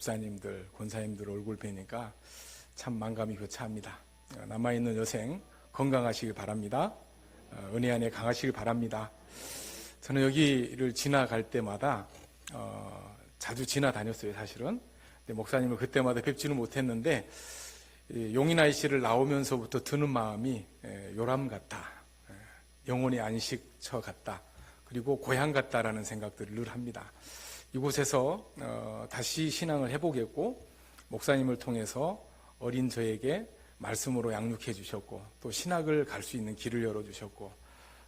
목사님들, 권사님들 얼굴 뵈니까 참 만감이 교차합니다. 남아있는 여생 건강하시길 바랍니다. 은혜 안에 강하시길 바랍니다. 저는 여기를 지나갈 때마다 자주 지나다녔어요, 사실은. 근데 목사님을 그때마다 뵙지는 못했는데 용인아이 씨를 나오면서부터 드는 마음이 요람 같다, 영혼의 안식처 같다, 그리고 고향 같다라는 생각들을 늘 합니다. 이곳에서 다시 신앙을 해보겠고, 목사님을 통해서 어린 저에게 말씀으로 양육해 주셨고, 또 신학을 갈 수 있는 길을 열어주셨고,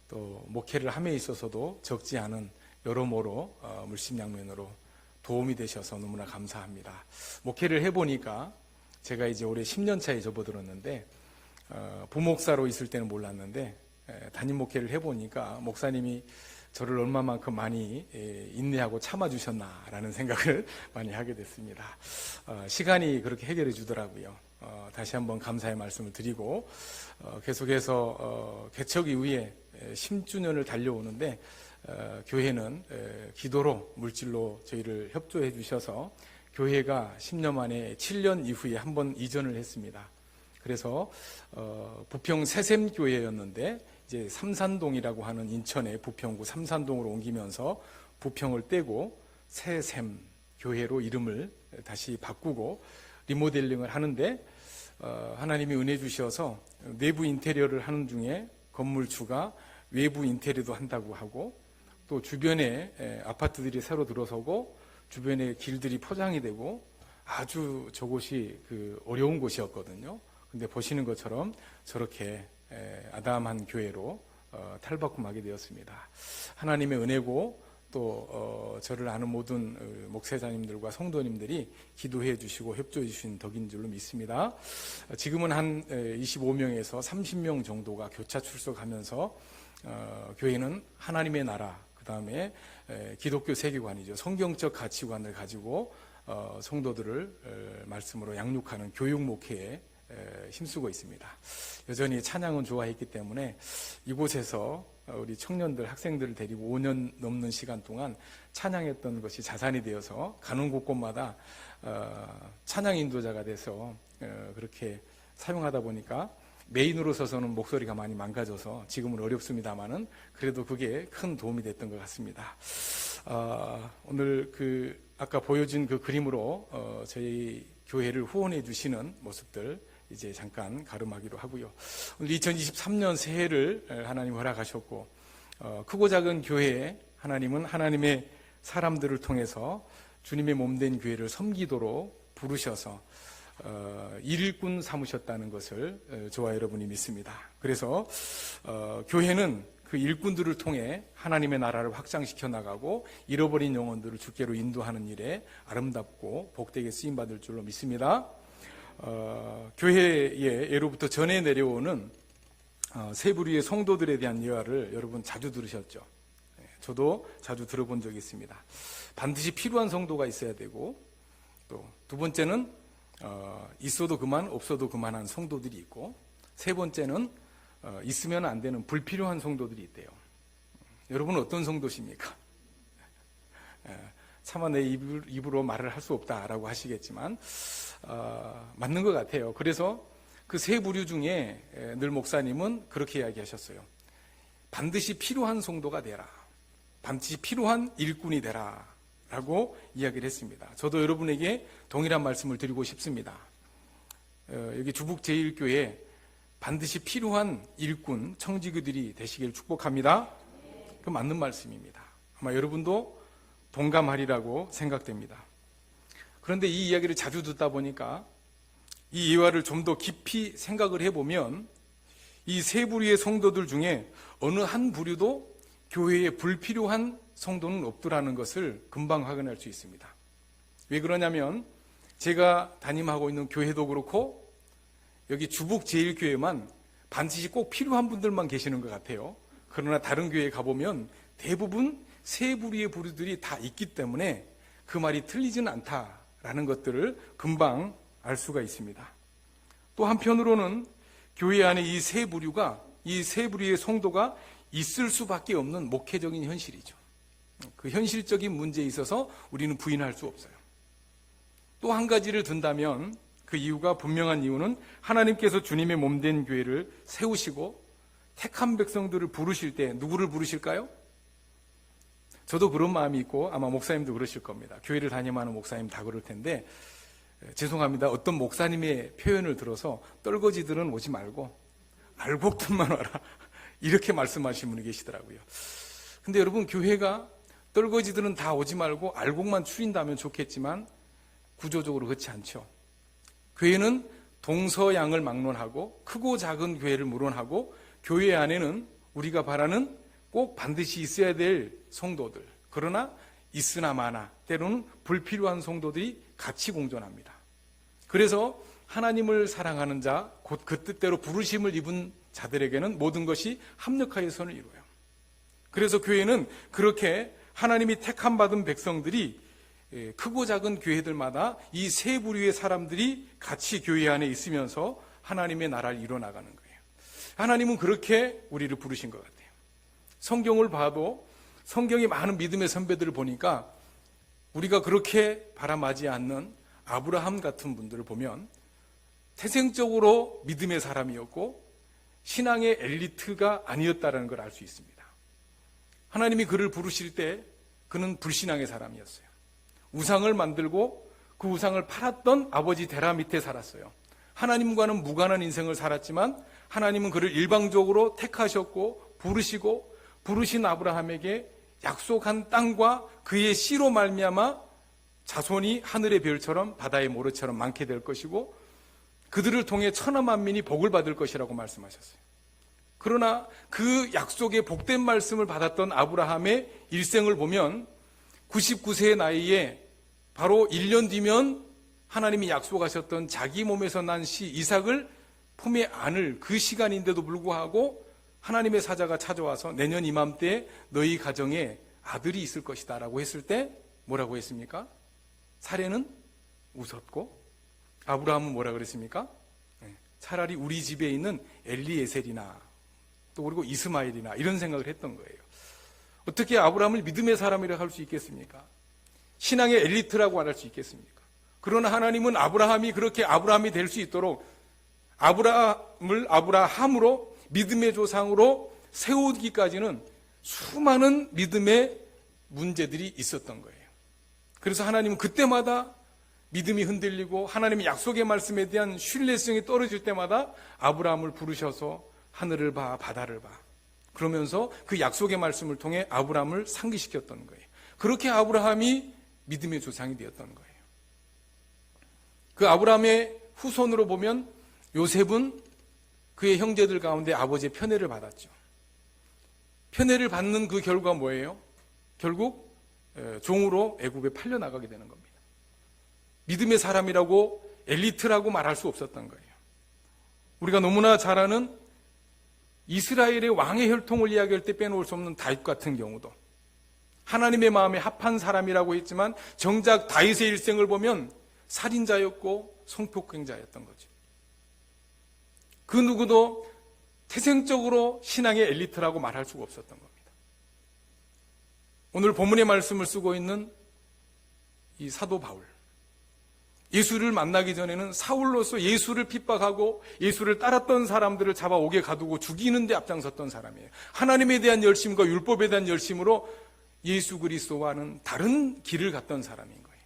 또 목회를 함에 있어서도 적지 않은 여러모로 물심양면으로 도움이 되셔서 너무나 감사합니다. 목회를 해보니까 제가 이제 올해 10년 차에 접어들었는데, 부목사로 있을 때는 몰랐는데 담임 목회를 해보니까 목사님이 저를 얼마만큼 많이 인내하고 참아주셨나라는 생각을 많이 하게 됐습니다. 시간이 그렇게 해결해 주더라고요. 다시 한번 감사의 말씀을 드리고, 계속해서 개척 이후에 10주년을 달려오는데, 교회는 기도로 물질로 저희를 협조해 주셔서 교회가 10년 만에 7년 이후에 한번 이전을 했습니다. 그래서 부평 새샘교회였는데 이제 삼산동이라고 하는 인천의 부평구 삼산동으로 옮기면서 부평을 떼고 새샘 교회로 이름을 다시 바꾸고 리모델링을 하는데, 하나님이 은혜 주셔서 내부 인테리어를 하는 중에 건물주가 외부 인테리어도 한다고 하고, 또 주변에 아파트들이 새로 들어서고 주변에 길들이 포장이 되고 아주 저곳이 어려운 곳이었거든요. 근데 보시는 것처럼 저렇게 아담한 교회로 탈바꿈하게 되었습니다. 하나님의 은혜고, 또 저를 아는 모든 목회자님들과 성도님들이 기도해 주시고 협조해 주신 덕인 줄로 믿습니다. 지금은 한 25명에서 30명 정도가 교차 출석하면서 교회는 하나님의 나라, 그 다음에 기독교 세계관이죠. 성경적 가치관을 가지고 성도들을 말씀으로 양육하는 교육 목회에 힘쓰고 있습니다. 여전히 찬양은 좋아했기 때문에 이곳에서 우리 청년들, 학생들을 데리고 5년 넘는 시간 동안 찬양했던 것이 자산이 되어서 가는 곳곳마다 찬양 인도자가 돼서 그렇게 사용하다 보니까 메인으로 서서는 목소리가 많이 망가져서 지금은 어렵습니다만은 그래도 그게 큰 도움이 됐던 것 같습니다. 오늘 아까 보여준 그 그림으로 저희 교회를 후원해 주시는 모습들 이제 잠깐 가름하기로 하고요. 오늘 2023년 새해를 하나님 허락하셨고, 크고 작은 교회에 하나님은 하나님의 사람들을 통해서 주님의 몸된 교회를 섬기도록 부르셔서 일꾼 삼으셨다는 것을 저와 여러분이 믿습니다. 그래서 교회는 그 일꾼들을 통해 하나님의 나라를 확장시켜 나가고 잃어버린 영혼들을 주께로 인도하는 일에 아름답고 복되게 쓰임받을 줄로 믿습니다. 교회에 예로부터 전해 내려오는 세 부류의 성도들에 대한 예화를 여러분 자주 들으셨죠? 저도 자주 들어본 적이 있습니다. 반드시 필요한 성도가 있어야 되고, 또 두 번째는 있어도 그만 없어도 그만한 성도들이 있고, 세 번째는 있으면 안 되는 불필요한 성도들이 있대요. 여러분은 어떤 성도십니까? 차마 내 입으로 말을 할 수 없다라고 하시겠지만 맞는 것 같아요. 그래서 그 세 부류 중에 늘 목사님은 그렇게 이야기하셨어요. 반드시 필요한 성도가 되라, 반드시 필요한 일꾼이 되라 라고 이야기를 했습니다. 저도 여러분에게 동일한 말씀을 드리고 싶습니다. 여기 주북제일교회 반드시 필요한 일꾼, 청지기들이 되시길 축복합니다. 그 맞는 말씀입니다. 아마 여러분도 동감하리라고 생각됩니다. 그런데 이 이야기를 자주 듣다 보니까 이 예화를 좀 더 깊이 생각을 해보면 이 세 부류의 성도들 중에 어느 한 부류도 교회에 불필요한 성도는 없더라는 것을 금방 확인할 수 있습니다. 왜 그러냐면 제가 담임하고 있는 교회도 그렇고 여기 주북제일교회만 반드시 꼭 필요한 분들만 계시는 것 같아요. 그러나 다른 교회에 가보면 대부분 세 부류의 부류들이 다 있기 때문에 그 말이 틀리지는 않다라는 것들을 금방 알 수가 있습니다. 또 한편으로는 교회 안에 이 세 부류의 성도가 있을 수밖에 없는 목회적인 현실이죠. 그 현실적인 문제에 있어서 우리는 부인할 수 없어요. 또 한 가지를 든다면 그 이유가 분명한 이유는 하나님께서 주님의 몸된 교회를 세우시고 택한 백성들을 부르실 때 누구를 부르실까요? 저도 그런 마음이 있고 아마 목사님도 그러실 겁니다. 교회를 다니면은 목사님 다 그럴 텐데 죄송합니다. 어떤 목사님의 표현을 들어서 떨거지들은 오지 말고 알곡들만 와라 이렇게 말씀하시는 분이 계시더라고요. 근데 여러분, 교회가 떨거지들은 다 오지 말고 알곡만 추린다면 좋겠지만 구조적으로 그렇지 않죠. 교회는 동서양을 막론하고 크고 작은 교회를 물론하고 교회 안에는 우리가 바라는 꼭 반드시 있어야 될 성도들, 그러나 있으나 마나 때로는 불필요한 성도들이 같이 공존합니다. 그래서 하나님을 사랑하는 자, 곧 그 뜻대로 부르심을 입은 자들에게는 모든 것이 합력하여 선을 이루어요. 그래서 교회는 그렇게 하나님이 택함 받은 백성들이 크고 작은 교회들마다 이 세 부류의 사람들이 같이 교회 안에 있으면서 하나님의 나라를 이뤄나가는 거예요. 하나님은 그렇게 우리를 부르신 것 같아요. 성경을 봐도 성경이 많은 믿음의 선배들을 보니까 우리가 그렇게 바라마지 않는 아브라함 같은 분들을 보면 태생적으로 믿음의 사람이었고 신앙의 엘리트가 아니었다는 걸 알 수 있습니다. 하나님이 그를 부르실 때 그는 불신앙의 사람이었어요. 우상을 만들고 그 우상을 팔았던 아버지 데라 밑에 살았어요. 하나님과는 무관한 인생을 살았지만 하나님은 그를 일방적으로 택하셨고 부르시고 부르신 아브라함에게 약속한 땅과 그의 씨로 말미암아 자손이 하늘의 별처럼 바다의 모래처럼 많게 될 것이고 그들을 통해 천하 만민이 복을 받을 것이라고 말씀하셨어요. 그러나 그 약속의 복된 말씀을 받았던 아브라함의 일생을 보면 99세의 나이에 바로 1년 뒤면 하나님이 약속하셨던 자기 몸에서 난 씨 이삭을 품에 안을 그 시간인데도 불구하고 하나님의 사자가 찾아와서 내년 이맘때에 너희 가정에 아들이 있을 것이다 라고 했을 때 뭐라고 했습니까? 사례는 웃었고 아브라함은 뭐라 그랬습니까? 차라리 우리 집에 있는 엘리에셀이나 또 그리고 이스마엘이나 이런 생각을 했던 거예요. 어떻게 아브라함을 믿음의 사람이라고 할 수 있겠습니까? 신앙의 엘리트라고 할 수 있겠습니까? 그러나 하나님은 아브라함이 그렇게 아브라함이 될 수 있도록 아브라함을 아브라함으로 믿음의 조상으로 세우기까지는 수많은 믿음의 문제들이 있었던 거예요. 그래서 하나님은 그때마다 믿음이 흔들리고 하나님의 약속의 말씀에 대한 신뢰성이 떨어질 때마다 아브라함을 부르셔서 하늘을 봐, 바다를 봐. 그러면서 그 약속의 말씀을 통해 아브라함을 상기시켰던 거예요. 그렇게 아브라함이 믿음의 조상이 되었던 거예요. 그 아브라함의 후손으로 보면 요셉은 그의 형제들 가운데 아버지의 편애를 받았죠. 편애를 받는 그 결과가 뭐예요? 결국 종으로 애굽에 팔려나가게 되는 겁니다. 믿음의 사람이라고 엘리트라고 말할 수 없었던 거예요. 우리가 너무나 잘 아는 이스라엘의 왕의 혈통을 이야기할 때 빼놓을 수 없는 다윗 같은 경우도 하나님의 마음에 합한 사람이라고 했지만 정작 다윗의 일생을 보면 살인자였고 성폭행자였던 거죠. 그 누구도 태생적으로 신앙의 엘리트라고 말할 수가 없었던 겁니다. 오늘 본문의 말씀을 쓰고 있는 이 사도 바울, 예수를 만나기 전에는 사울로서 예수를 핍박하고 예수를 따랐던 사람들을 잡아 옥에 가두고 죽이는 데 앞장섰던 사람이에요. 하나님에 대한 열심과 율법에 대한 열심으로 예수 그리스도와는 다른 길을 갔던 사람인 거예요.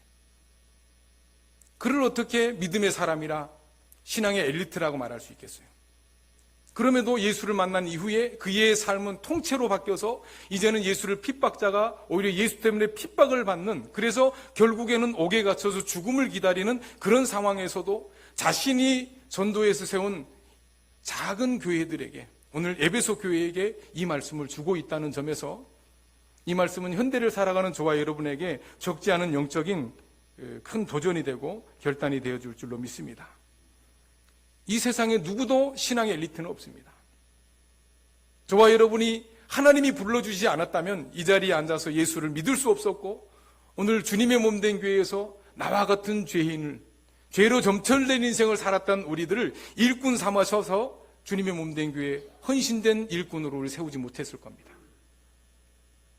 그를 어떻게 믿음의 사람이라 신앙의 엘리트라고 말할 수 있겠어요? 그럼에도 예수를 만난 이후에 그의 삶은 통째로 바뀌어서 이제는 예수를 핍박자가 오히려 예수 때문에 핍박을 받는, 그래서 결국에는 옥에 갇혀서 죽음을 기다리는 그런 상황에서도 자신이 전도에서 세운 작은 교회들에게, 오늘 에베소 교회에게 이 말씀을 주고 있다는 점에서 이 말씀은 현대를 살아가는 저와 여러분에게 적지 않은 영적인 큰 도전이 되고 결단이 되어줄 줄로 믿습니다. 이 세상에 누구도 신앙의 엘리트는 없습니다. 저와 여러분이 하나님이 불러주시지 않았다면 이 자리에 앉아서 예수를 믿을 수 없었고, 오늘 주님의 몸된 교회에서 나와 같은 죄인을, 죄로 점철된 인생을 살았던 우리들을 일꾼 삼으셔서 주님의 몸된 교회에 헌신된 일꾼으로 우리 세우지 못했을 겁니다.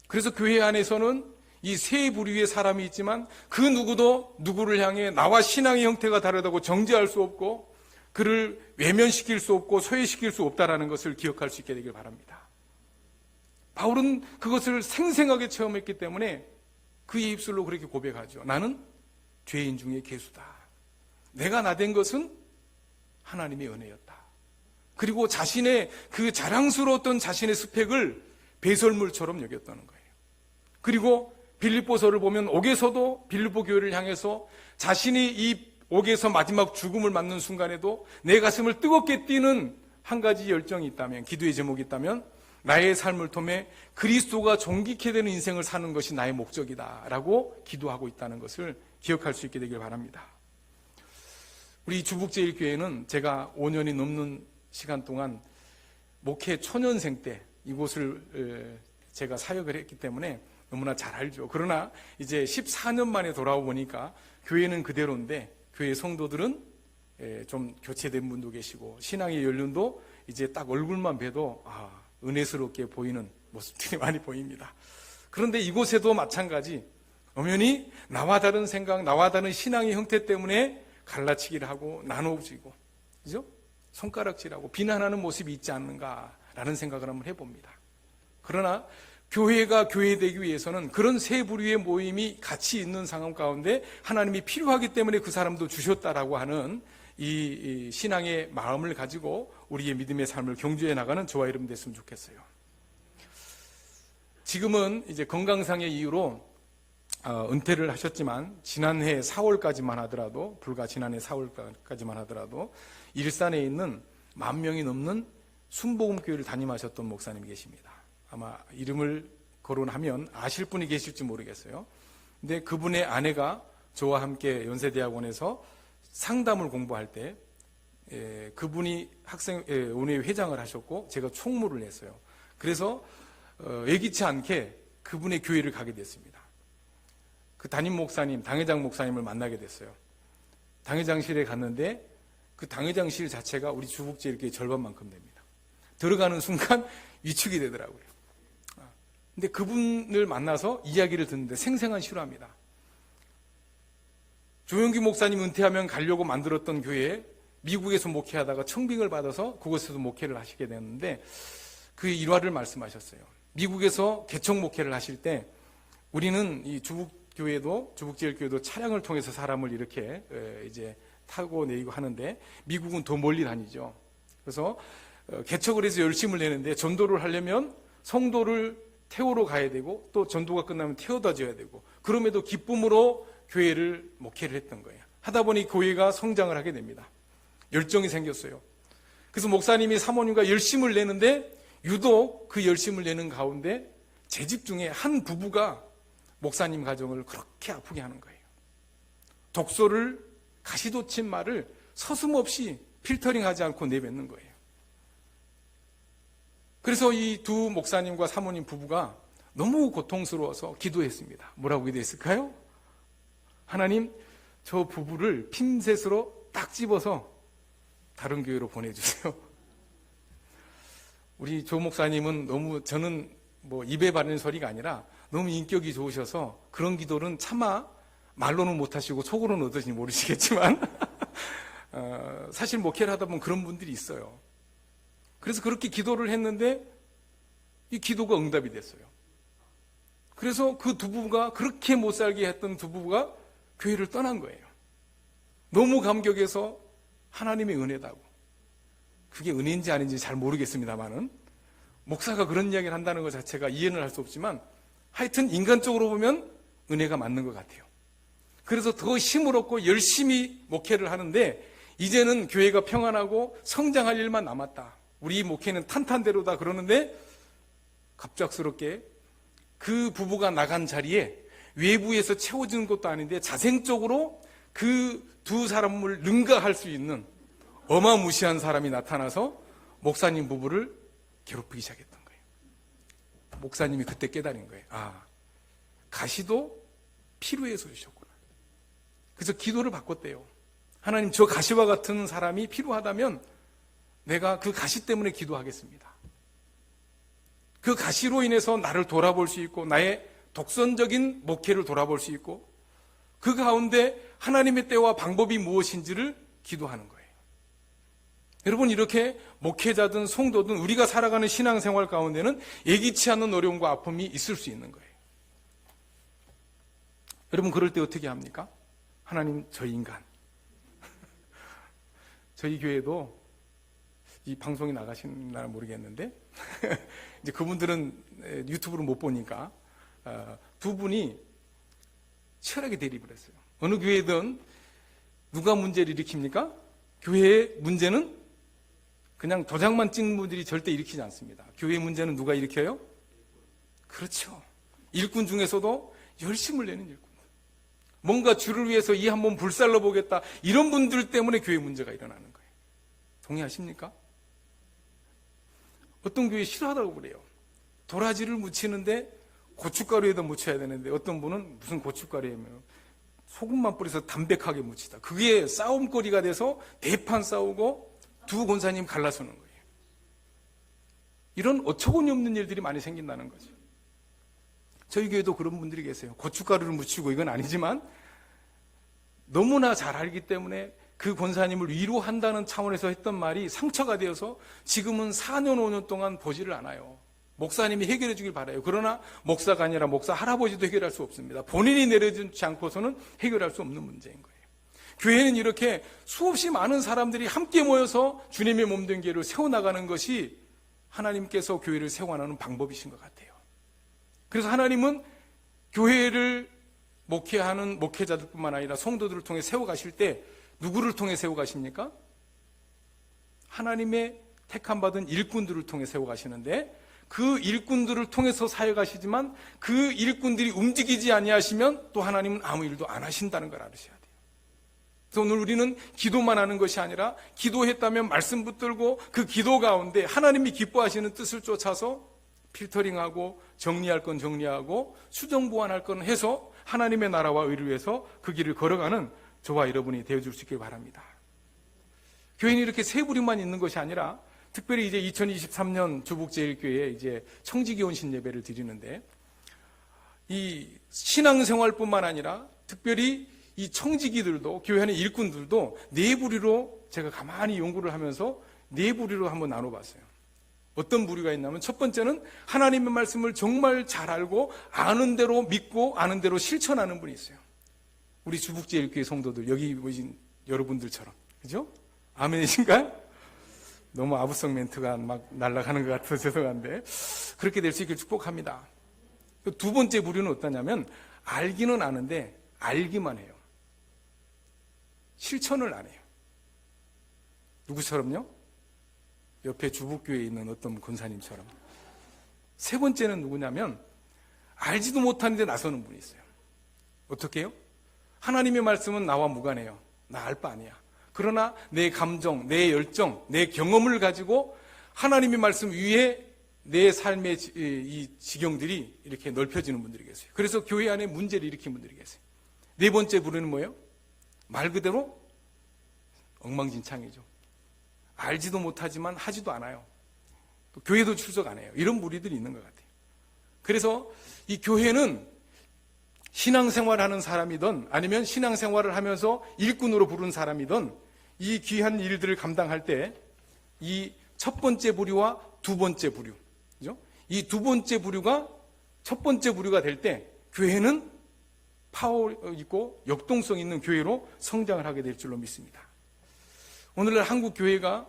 그래서 교회 안에서는 이 세 부류의 사람이 있지만 그 누구도 누구를 향해 나와 신앙의 형태가 다르다고 정죄할 수 없고 그를 외면시킬 수 없고 소외시킬 수 없다라는 것을 기억할 수 있게 되길 바랍니다. 바울은 그것을 생생하게 체험했기 때문에 그의 입술로 그렇게 고백하죠. 나는 죄인 중에 괴수다. 내가 나된 것은 하나님의 은혜였다. 그리고 자신의 그 자랑스러웠던 자신의 스펙을 배설물처럼 여겼다는 거예요. 그리고 빌립보서를 보면 옥에서도 빌립보 교회를 향해서 자신이 이 옥에서 마지막 죽음을 맞는 순간에도 내 가슴을 뜨겁게 뛰는 한 가지 열정이 있다면, 기도의 제목이 있다면 나의 삶을 통해 그리스도가 존귀케 되는 인생을 사는 것이 나의 목적이다라고 기도하고 있다는 것을 기억할 수 있게 되길 바랍니다. 우리 주북제일교회는 제가 5년이 넘는 시간 동안 목회 초년생 때 이곳을 제가 사역을 했기 때문에 너무나 잘 알죠. 그러나 이제 14년 만에 돌아와 보니까 교회는 그대로인데 교회 성도들은 좀 교체된 분도 계시고 신앙의 연륜도 이제 딱 얼굴만 봬도 은혜스럽게 보이는 모습들이 많이 보입니다. 그런데 이곳에도 마찬가지 엄연히 나와 다른 생각, 나와 다른 신앙의 형태 때문에 갈라치기를 하고 나눠지고 그죠? 손가락질하고 비난하는 모습이 있지 않는가라는 생각을 한번 해봅니다. 그러나 교회가 교회되기 위해서는 그런 세 부류의 모임이 같이 있는 상황 가운데 하나님이 필요하기 때문에 그 사람도 주셨다라고 하는 이 신앙의 마음을 가지고 우리의 믿음의 삶을 경주해 나가는 저와 여러분 됐으면 좋겠어요. 지금은 이제 건강상의 이유로 은퇴를 하셨지만 지난해 4월까지만 하더라도 불과 지난해 4월까지만 하더라도 일산에 있는 10,000명이 넘는 순복음교회를 담임하셨던 목사님이 계십니다. 아마 이름을 거론하면 아실 분이 계실지 모르겠어요. 근데 그분의 아내가 저와 함께 연세대학원에서 상담을 공부할 때 그분이 학생원회 회장을 하셨고 제가 총무를 했어요. 그래서 예기치 않게 그분의 교회를 가게 됐습니다. 그 담임 목사님, 당회장 목사님을 만나게 됐어요. 당회장실에 갔는데 그 당회장실 자체가 우리 주북제일교회 절반만큼 됩니다. 들어가는 순간 위축이 되더라고요. 근데 그분을 만나서 이야기를 듣는데 생생한 실화입니다. 조영기 목사님 은퇴하면 가려고 만들었던 교회에 미국에서 목회하다가 청빙을 받아서 그곳에서 목회를 하시게 됐는데 그 일화를 말씀하셨어요. 미국에서 개척 목회를 하실 때 우리는 이 주북제일교회도 차량을 통해서 사람을 이렇게 이제 타고 내리고 하는데 미국은 더 멀리 다니죠. 그래서 개척을 해서 열심을 내는데 전도를 하려면 성도를 태우러 가야 되고 또 전도가 끝나면 태워다 줘야 되고 그럼에도 기쁨으로 교회를 목회를 했던 거예요. 하다 보니 교회가 성장을 하게 됩니다. 열정이 생겼어요. 그래서 목사님이 사모님과 열심을 내는데 유독 그 열심을 내는 가운데 제 집 중에 한 부부가 목사님 가정을 그렇게 아프게 하는 거예요. 독소를 가시돋친 말을 서슴없이 필터링하지 않고 내뱉는 거예요. 그래서 이 두 목사님과 사모님 부부가 너무 고통스러워서 기도했습니다. 뭐라고 기도했을까요? 하나님, 저 부부를 핀셋으로 딱 집어서 다른 교회로 보내주세요. 우리 조 목사님은 너무 저는 뭐 입에 바르는 소리가 아니라 너무 인격이 좋으셔서 그런 기도는 차마 말로는 못하시고 속으로는 어떠신지 모르시겠지만 사실 목회를 하다 보면 그런 분들이 있어요. 그래서 그렇게 기도를 했는데 이 기도가 응답이 됐어요. 그래서 그 두 부부가 그렇게 못 살게 했던 두 부부가 교회를 떠난 거예요. 너무 감격해서 하나님의 은혜다고. 그게 은혜인지 아닌지 잘 모르겠습니다만은 목사가 그런 이야기를 한다는 것 자체가 이해는 할 수 없지만 하여튼 인간적으로 보면 은혜가 맞는 것 같아요. 그래서 더 힘을 얻고 열심히 목회를 하는데 이제는 교회가 평안하고 성장할 일만 남았다. 우리 목회는 탄탄대로다 그러는데 갑작스럽게 그 부부가 나간 자리에 외부에서 채워지는 것도 아닌데 자생적으로 그 두 사람을 능가할 수 있는 어마무시한 사람이 나타나서 목사님 부부를 괴롭히기 시작했던 거예요. 목사님이 그때 깨달은 거예요. 가시도 필요해서 주셨구나. 그래서 기도를 바꿨대요. 하나님, 저 가시와 같은 사람이 필요하다면 내가 그 가시 때문에 기도하겠습니다. 그 가시로 인해서 나를 돌아볼 수 있고 나의 독선적인 목회를 돌아볼 수 있고 그 가운데 하나님의 때와 방법이 무엇인지를 기도하는 거예요. 여러분, 이렇게 목회자든 성도든 우리가 살아가는 신앙생활 가운데는 예기치 않은 어려움과 아픔이 있을 수 있는 거예요. 여러분, 그럴 때 어떻게 합니까? 하나님, 저 인간, 저희 교회도 이 방송이 나가시나 모르겠는데 이제 그분들은 유튜브를 못 보니까 두 분이 치열하게 대립을 했어요. 어느 교회든 누가 문제를 일으킵니까? 교회의 문제는 그냥 도장만 찍는 분들이 절대 일으키지 않습니다. 교회의 문제는 누가 일으켜요? 그렇죠. 일꾼 중에서도 열심을 내는 일꾼. 뭔가 주를 위해서 이 한번 불살러 보겠다. 이런 분들 때문에 교회 문제가 일어나는 거예요. 동의하십니까? 어떤 교회 싫어하다고 그래요. 도라지를 묻히는데 고춧가루에다 묻혀야 되는데 어떤 분은 무슨 고춧가루에면 소금만 뿌려서 담백하게 묻히다. 그게 싸움거리가 돼서 대판 싸우고 두 권사님 갈라서는 거예요. 이런 어처구니 없는 일들이 많이 생긴다는 거죠. 저희 교회도 그런 분들이 계세요. 고춧가루를 묻히고 이건 아니지만 너무나 잘 알기 때문에 그 권사님을 위로한다는 차원에서 했던 말이 상처가 되어서 지금은 4년 5년 동안 보지를 않아요. 목사님이 해결해 주길 바라요. 그러나 목사가 아니라 목사 할아버지도 해결할 수 없습니다. 본인이 내려주지 않고서는 해결할 수 없는 문제인 거예요. 교회는 이렇게 수없이 많은 사람들이 함께 모여서 주님의 몸된 교회를 세워나가는 것이 하나님께서 교회를 세워나가는 방법이신 것 같아요. 그래서 하나님은 교회를 목회하는 목회자들뿐만 아니라 성도들을 통해 세워가실 때 누구를 통해 세워가십니까? 하나님의 택함받은 일꾼들을 통해 세워가시는데 그 일꾼들을 통해서 사역하시지만 그 일꾼들이 움직이지 아니하시면 또 하나님은 아무 일도 안 하신다는 걸 알으셔야 돼요. 그래서 오늘 우리는 기도만 하는 것이 아니라 기도했다면 말씀 붙들고 그 기도 가운데 하나님이 기뻐하시는 뜻을 쫓아서 필터링하고 정리할 건 정리하고 수정 보완할 건 해서 하나님의 나라와 의를 위해서 그 길을 걸어가는 저와 여러분이 되어줄 수 있길 바랍니다. 교회는 이렇게 세 부류만 있는 것이 아니라 특별히 이제 2023년 주북제일교회에 이제 청지기원신 예배를 드리는데 이 신앙생활뿐만 아니라 특별히 이 청지기들도 교회 안의 일꾼들도 네 부류로 제가 가만히 연구를 하면서 네 부류로 한번 나눠봤어요. 어떤 부류가 있냐면 첫 번째는 하나님의 말씀을 정말 잘 알고 아는 대로 믿고 아는 대로 실천하는 분이 있어요. 우리 주북제일교회 성도들 여기 보신 여러분들처럼 그죠? 아멘이신가요? 너무 아부성 멘트가 막 날아가는 것 같아서 죄송한데 그렇게 될 수 있길 축복합니다. 두 번째 부류는 어떠냐면 알기는 아는데 알기만 해요. 실천을 안 해요. 누구처럼요? 옆에 주북교회에 있는 어떤 권사님처럼. 세 번째는 누구냐면 알지도 못하는데 나서는 분이 있어요. 어떻게 해요? 하나님의 말씀은 나와 무관해요. 나 알 바 아니야. 그러나 내 감정, 내 열정, 내 경험을 가지고 하나님의 말씀 위에 내 삶의 이 지경들이 이렇게 넓혀지는 분들이 계세요. 그래서 교회 안에 문제를 일으킨 분들이 계세요. 네 번째 부류는 뭐예요? 말 그대로 엉망진창이죠. 알지도 못하지만 하지도 않아요. 또 교회도 출석 안 해요. 이런 무리들이 있는 것 같아요. 그래서 이 교회는 신앙생활하는 사람이든 아니면 신앙생활을 하면서 일꾼으로 부른 사람이든 이 귀한 일들을 감당할 때 이 첫 번째 부류와 두 번째 부류, 그죠? 이 두 번째 부류가 첫 번째 부류가 될 때 교회는 파워 있고 역동성 있는 교회로 성장을 하게 될 줄로 믿습니다. 오늘날 한국 교회가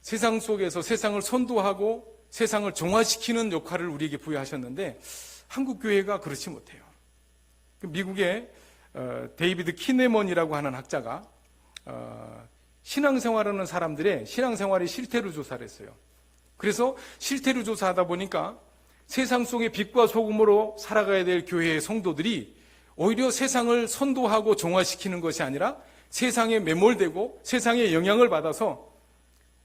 세상 속에서 세상을 선도하고 세상을 정화시키는 역할을 우리에게 부여하셨는데 한국 교회가 그렇지 못해요. 미국의 데이비드 키네먼이라고 하는 학자가 신앙생활하는 사람들의 신앙생활의 실태를 조사를 했어요. 그래서 실태를 조사하다 보니까 세상 속의 빛과 소금으로 살아가야 될 교회의 성도들이 오히려 세상을 선도하고 정화시키는 것이 아니라 세상에 매몰되고 세상의 영향을 받아서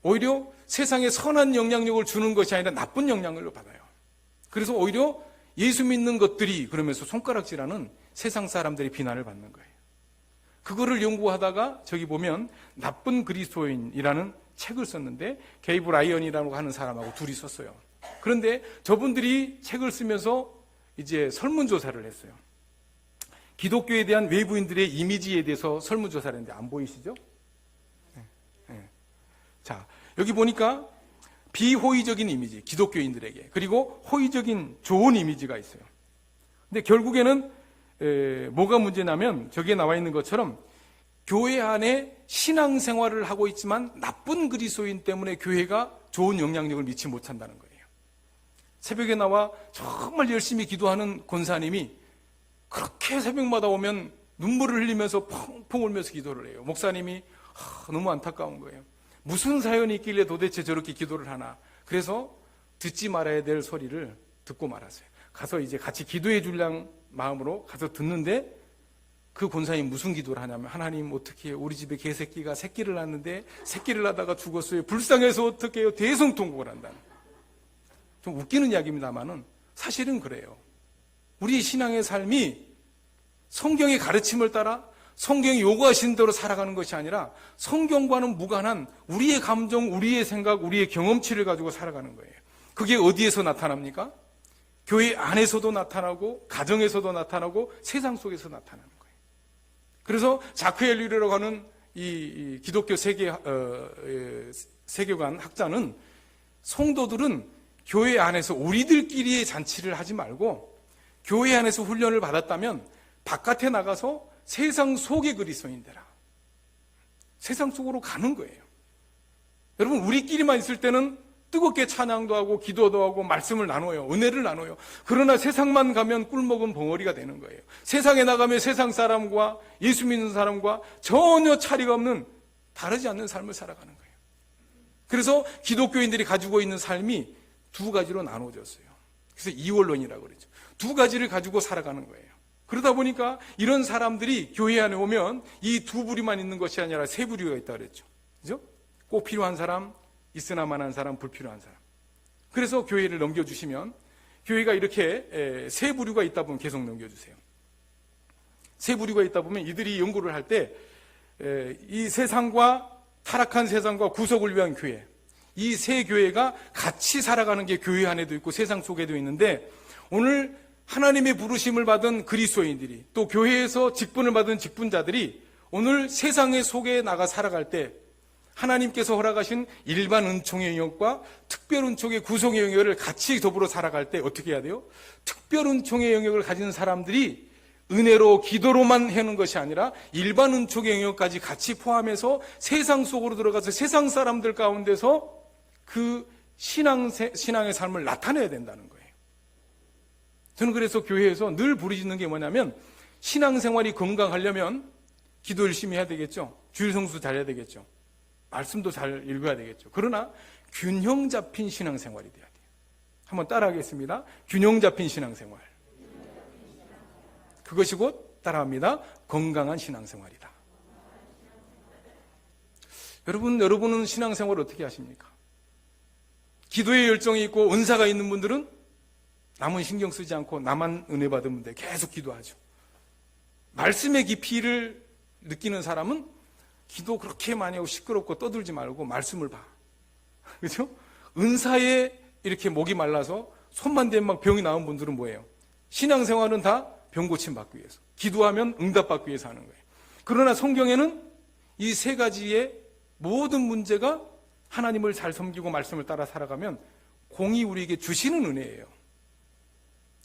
오히려 세상에 선한 영향력을 주는 것이 아니라 나쁜 영향력을 받아요. 그래서 오히려 예수 믿는 것들이 그러면서 손가락질하는 세상 사람들이 비난을 받는 거예요. 그거를 연구하다가 저기 보면 나쁜 그리스도인이라는 책을 썼는데 게이브 라이언이라고 하는 사람하고 둘이 썼어요. 그런데 저분들이 책을 쓰면서 이제 설문조사를 했어요. 기독교에 대한 외부인들의 이미지에 대해서 설문조사를 했는데 안 보이시죠? 자, 여기 보니까 비호의적인 이미지, 기독교인들에게, 그리고 호의적인 좋은 이미지가 있어요. 근데 결국에는 뭐가 문제냐면 저기에 나와 있는 것처럼 교회 안에 신앙생활을 하고 있지만 나쁜 그리스도인 때문에 교회가 좋은 영향력을 미치지 못한다는 거예요. 새벽에 나와 정말 열심히 기도하는 권사님이 그렇게 새벽마다 오면 눈물을 흘리면서 펑펑 울면서 기도를 해요. 목사님이 너무 안타까운 거예요. 무슨 사연이 있길래 도대체 저렇게 기도를 하나. 그래서 듣지 말아야 될 소리를 듣고 말았어요. 가서 이제 같이 기도해 주려는 마음으로 가서 듣는데 그 권사님 무슨 기도를 하냐면, 하나님 어떻게 해요? 우리 집에 개새끼가 새끼를 낳았는데 새끼를 낳다가 죽었어요. 불쌍해서 어떻게 해요? 대성통곡을 한다는. 좀 웃기는 이야기입니다만은 사실은 그래요. 우리 신앙의 삶이 성경의 가르침을 따라 성경이 요구하신 대로 살아가는 것이 아니라 성경과는 무관한 우리의 감정, 우리의 생각, 우리의 경험치를 가지고 살아가는 거예요. 그게 어디에서 나타납니까? 교회 안에서도 나타나고 가정에서도 나타나고 세상 속에서 나타나는 거예요. 그래서 자크 엘리라고 하는 이 기독교 세계관 학자는 성도들은 교회 안에서 우리들끼리의 잔치를 하지 말고 교회 안에서 훈련을 받았다면 바깥에 나가서 세상 속의 그리스도인 되라. 세상 속으로 가는 거예요. 여러분, 우리끼리만 있을 때는 뜨겁게 찬양도 하고 기도도 하고 말씀을 나눠요. 은혜를 나눠요. 그러나 세상만 가면 꿀먹은 벙어리가 되는 거예요. 세상에 나가면 세상 사람과 예수 믿는 사람과 전혀 차이가 없는, 다르지 않는 삶을 살아가는 거예요. 그래서 기독교인들이 가지고 있는 삶이 두 가지로 나눠졌어요. 그래서 이원론이라고 그러죠. 두 가지를 가지고 살아가는 거예요. 그러다 보니까 이런 사람들이 교회 안에 오면 이 두 부류만 있는 것이 아니라 세 부류가 있다 그랬죠. 그죠? 꼭 필요한 사람, 있으나마나한 사람, 불필요한 사람. 그래서 교회를 넘겨주시면 교회가 이렇게 세 부류가 있다 보면 계속 넘겨주세요. 세 부류가 있다 보면 이들이 연구를 할 때 이 세상과 타락한 세상과 구속을 위한 교회, 이 세 교회가 같이 살아가는 게 교회 안에도 있고 세상 속에도 있는데, 오늘 하나님의 부르심을 받은 그리스도인들이 또 교회에서 직분을 받은 직분자들이 오늘 세상의 속에 나가 살아갈 때 하나님께서 허락하신 일반 은총의 영역과 특별 은총의 구속의 영역을 같이 더불어 살아갈 때 어떻게 해야 돼요? 특별 은총의 영역을 가진 사람들이 은혜로 기도로만 하는 것이 아니라 일반 은총의 영역까지 같이 포함해서 세상 속으로 들어가서 세상 사람들 가운데서 그 신앙의 삶을 나타내야 된다는 거예요. 저는 그래서 교회에서 늘 부르짖는 게 뭐냐면, 신앙생활이 건강하려면 기도 열심히 해야 되겠죠. 주일 성수 잘해야 되겠죠. 말씀도 잘 읽어야 되겠죠. 그러나 균형 잡힌 신앙생활이 돼야 돼요. 한번 따라하겠습니다. 균형 잡힌 신앙생활. 그것이 곧 따라합니다. 건강한 신앙생활이다. 여러분은 신앙생활을 어떻게 하십니까? 기도에 열정이 있고 은사가 있는 분들은 남은 신경 쓰지 않고 나만 은혜 받은 분들 계속 기도하죠. 말씀의 깊이를 느끼는 사람은 기도 그렇게 많이 하고 시끄럽고 떠들지 말고 말씀을 봐. 그렇죠? 은사에 이렇게 목이 말라서 손만 대면 막 병이 나온 분들은 뭐예요? 신앙생활은 다 병 고침 받기 위해서, 기도하면 응답 받기 위해서 하는 거예요. 그러나 성경에는 이 세 가지의 모든 문제가 하나님을 잘 섬기고 말씀을 따라 살아가면 공이 우리에게 주시는 은혜예요.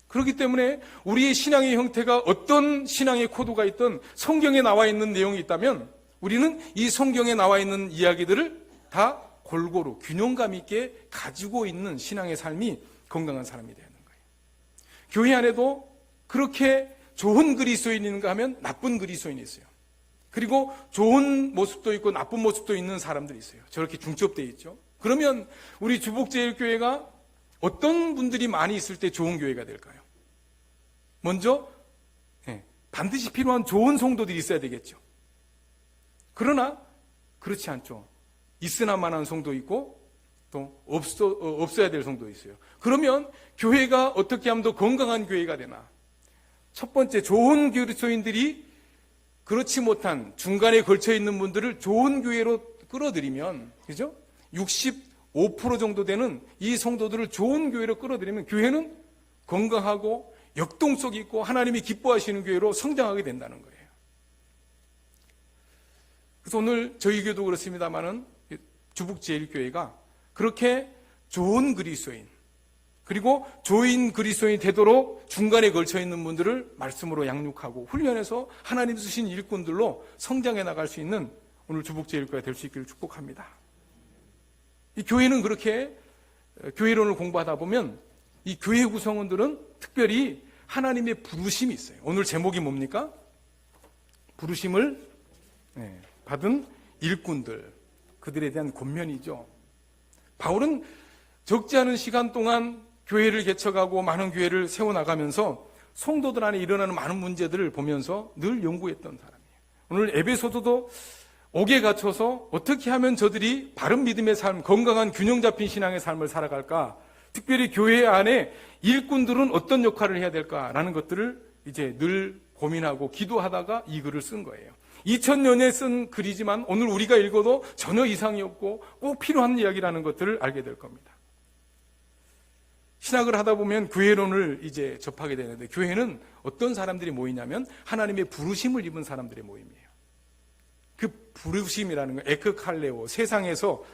그렇기 때문에 우리의 신앙의 형태가 어떤 신앙의 코드가 있든 성경에 나와 있는 내용이 있다면 우리는 이 성경에 나와 있는 이야기들을 다 골고루 균형감 있게 가지고 있는 신앙의 삶이 건강한 사람이 되는 거예요. 교회 안에도 그렇게 좋은 그리스도인이 있는가 하면 나쁜 그리스도인이 있어요. 그리고 좋은 모습도 있고 나쁜 모습도 있는 사람들이 있어요. 저렇게 중첩되어 있죠. 그러면 우리 주복제일교회가 어떤 분들이 많이 있을 때 좋은 교회가 될까요? 먼저 반드시 필요한 좋은 성도들이 있어야 되겠죠. 그러나 그렇지 않죠. 있으나마나한 성도 있고 또 없어야 될 성도 있어요. 그러면 교회가 어떻게 하면 더 건강한 교회가 되나? 첫 번째, 좋은 그리스도인들이 그렇지 못한 중간에 걸쳐 있는 분들을 좋은 교회로 끌어들이면, 그죠? 65% 정도 되는 이 성도들을 좋은 교회로 끌어들이면 교회는 건강하고 역동성이 있고 하나님이 기뻐하시는 교회로 성장하게 된다는 거예요. 그래서 오늘 저희 교회도 그렇습니다만은 주북제일교회가 그렇게 좋은 그리스도인, 그리고 조인 그리스도인이 되도록 중간에 걸쳐 있는 분들을 말씀으로 양육하고 훈련해서 하나님 쓰신 일꾼들로 성장해 나갈 수 있는 오늘 주북제일교회가 될 수 있기를 축복합니다. 이 교회는 그렇게 교회론을 공부하다 보면 이 교회 구성원들은 특별히 하나님의 부르심이 있어요. 오늘 제목이 뭡니까? 부르심을 받은 일꾼들, 그들에 대한 권면이죠. 바울은 적지 않은 시간 동안 교회를 개척하고 많은 교회를 세워나가면서 성도들 안에 일어나는 많은 문제들을 보면서 늘 연구했던 사람이에요. 오늘 에베소서도 옥에 갇혀서 어떻게 하면 저들이 바른 믿음의 삶, 건강한 균형 잡힌 신앙의 삶을 살아갈까? 특별히 교회 안에 일꾼들은 어떤 역할을 해야 될까라는 것들을 이제 늘 고민하고 기도하다가 이 글을 쓴 거예요. 2000년에 쓴 글이지만 오늘 우리가 읽어도 전혀 이상이 없고 꼭 필요한 이야기라는 것들을 알게 될 겁니다. 신학을 하다 보면 교회론을 이제 접하게 되는데, 교회는 어떤 사람들이 모이냐면 하나님의 부르심을 입은 사람들의 모임이에요. 그 부르심이라는 건 에크칼레오, 세상에서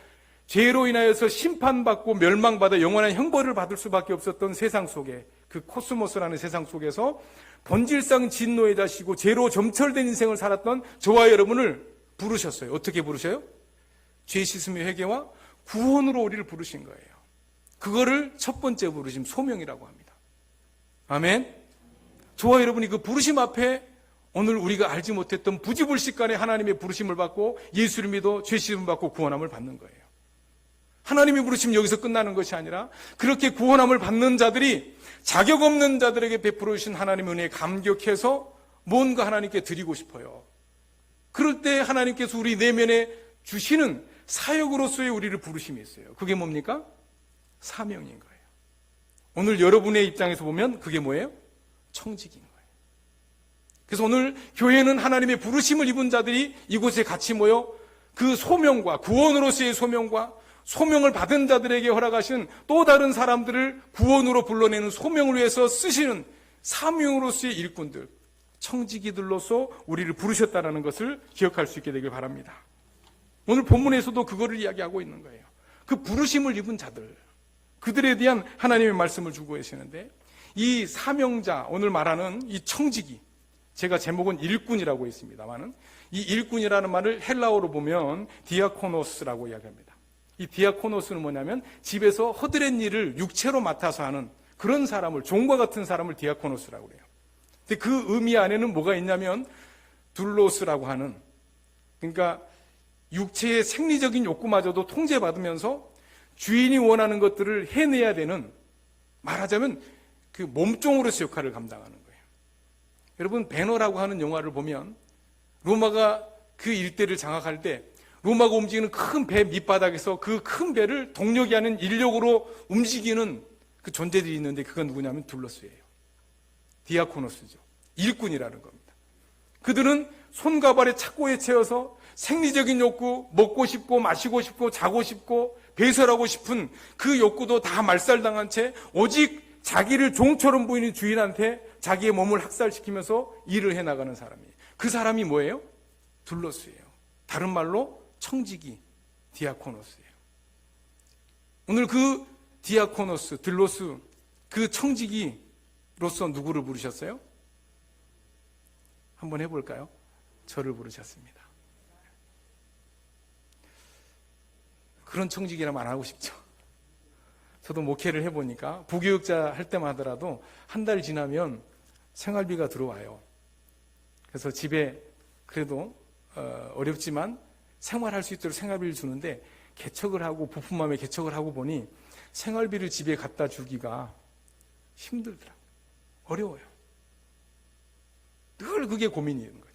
죄로 인하여서 심판받고 멸망받아 영원한 형벌을 받을 수밖에 없었던 세상 속에, 그 코스모스라는 세상 속에서 본질상 진노의 자시고 죄로 점철된 인생을 살았던 저와 여러분을 부르셨어요. 어떻게 부르셔요? 죄 씻음의 회개와 구원으로 우리를 부르신 거예요. 그거를 첫 번째 부르심, 소명이라고 합니다. 아멘. 저와 여러분이 그 부르심 앞에 오늘 우리가 알지 못했던 부지불식간에 하나님의 부르심을 받고 예수를 믿어 죄 씻음 받고 구원함을 받는 거예요. 하나님의 부르심 여기서 끝나는 것이 아니라 그렇게 구원함을 받는 자들이 자격 없는 자들에게 베풀어 주신 하나님의 은혜에 감격해서 뭔가 하나님께 드리고 싶어요. 그럴 때 하나님께서 우리 내면에 주시는 사역으로서의 우리를 부르심이 있어요. 그게 뭡니까? 사명인 거예요. 오늘 여러분의 입장에서 보면 그게 뭐예요? 청직인 거예요. 그래서 오늘 교회는 하나님의 부르심을 입은 자들이 이곳에 같이 모여 그 소명과 구원으로서의 소명과 소명을 받은 자들에게 허락하신 또 다른 사람들을 구원으로 불러내는 소명을 위해서 쓰시는 사명으로서의 일꾼들, 청지기들로서 우리를 부르셨다는 것을 기억할 수 있게 되길 바랍니다. 오늘 본문에서도 그거를 이야기하고 있는 거예요. 그 부르심을 입은 자들, 그들에 대한 하나님의 말씀을 주고 계시는데, 이 사명자, 오늘 말하는 이 청지기, 제가 제목은 일꾼이라고 했습니다만은 이 일꾼이라는 말을 헬라어로 보면 디아코노스라고 이야기합니다. 이 디아코노스는 뭐냐면 집에서 허드렛 일을 육체로 맡아서 하는 그런 사람을, 종과 같은 사람을 디아코노스라고 그래요. 근데 그 의미 안에는 뭐가 있냐면 둘로스라고 하는, 그러니까 육체의 생리적인 욕구마저도 통제받으면서 주인이 원하는 것들을 해내야 되는, 말하자면 그 몸종으로서 역할을 감당하는 거예요. 여러분, 배너라고 하는 영화를 보면 로마가 그 일대를 장악할 때 로마가 움직이는 큰 배 밑바닥에서 그 큰 배를 동력이 아닌 인력으로 움직이는 그 존재들이 있는데, 그건 누구냐면 둘러스예요. 디아코노스죠. 일꾼이라는 겁니다. 그들은 손과 발에 착고에 채워서 생리적인 욕구, 먹고 싶고 마시고 싶고 자고 싶고 배설하고 싶은 그 욕구도 다 말살당한 채 오직 자기를 종처럼 보이는 주인한테 자기의 몸을 학살시키면서 일을 해나가는 사람이에요. 그 사람이 뭐예요? 둘러스예요. 다른 말로 청지기, 디아코노스예요. 오늘 그 디아코노스, 들로스, 그 청지기로서 누구를 부르셨어요? 한번 해볼까요? 저를 부르셨습니다. 그런 청지기라면 안 하고 싶죠. 저도 목회를 해보니까 부교육자 할 때만 하더라도 한 달 지나면 생활비가 들어와요. 그래서 집에 그래도 어렵지만 생활할 수 있도록 생활비를 주는데, 개척을 하고 부푼마음에 개척을 하고 보니 생활비를 집에 갖다 주기가 힘들더라고요. 어려워요. 늘 그게 고민이 있는 거죠.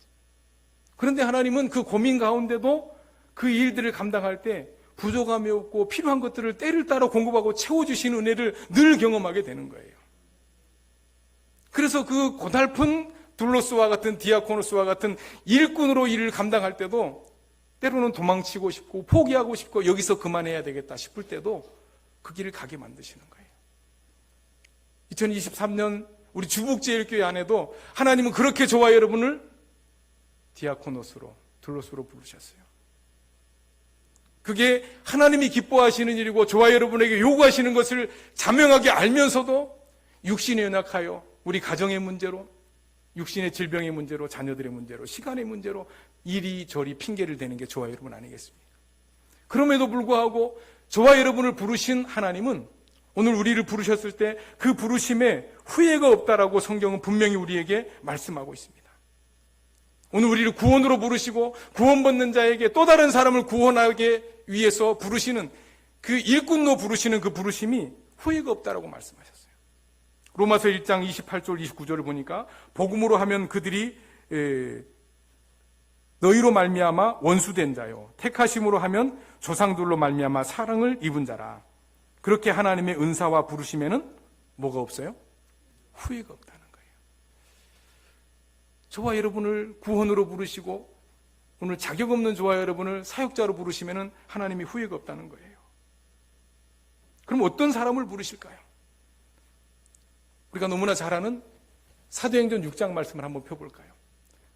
그런데 하나님은 그 고민 가운데도 그 일들을 감당할 때 부족함이 없고 필요한 것들을 때를 따라 공급하고 채워주시는 은혜를 늘 경험하게 되는 거예요. 그래서 그 고달픈 둘로스와 같은 디아코노스와 같은 일꾼으로 일을 감당할 때도 때로는 도망치고 싶고 포기하고 싶고 여기서 그만해야 되겠다 싶을 때도 그 길을 가게 만드시는 거예요. 2023년 우리 주복제일교회 안에도 하나님은 그렇게 저와 여러분을 디아코노스로, 둘로스로 부르셨어요. 그게 하나님이 기뻐하시는 일이고 저와 여러분에게 요구하시는 것을 자명하게 알면서도 육신에 연약하여 우리 가정의 문제로, 육신의 질병의 문제로, 자녀들의 문제로, 시간의 문제로 이리저리 핑계를 대는 게 저와 여러분 아니겠습니까? 그럼에도 불구하고 저와 여러분을 부르신 하나님은 오늘 우리를 부르셨을 때 그 부르심에 후회가 없다라고 성경은 분명히 우리에게 말씀하고 있습니다. 오늘 우리를 구원으로 부르시고 구원받는 자에게 또 다른 사람을 구원하기 위해서 부르시는 그 일꾼로 부르시는 그 부르심이 후회가 없다라고 말씀하셨어요. 로마서 1장 28절 29절을 보니까 복음으로 하면 그들이 너희로 말미암아 원수된 자요 택하심으로 하면 조상들로 말미암아 사랑을 입은 자라. 그렇게 하나님의 은사와 부르심에는 뭐가 없어요? 후회가 없다는 거예요. 저와 여러분을 구원으로 부르시고 오늘 자격 없는 저와 여러분을 사역자로 부르시면은 하나님이 후회가 없다는 거예요. 그럼 어떤 사람을 부르실까요? 우리가 너무나 잘 아는 사도행전 6장 말씀을 한번 펴볼까요?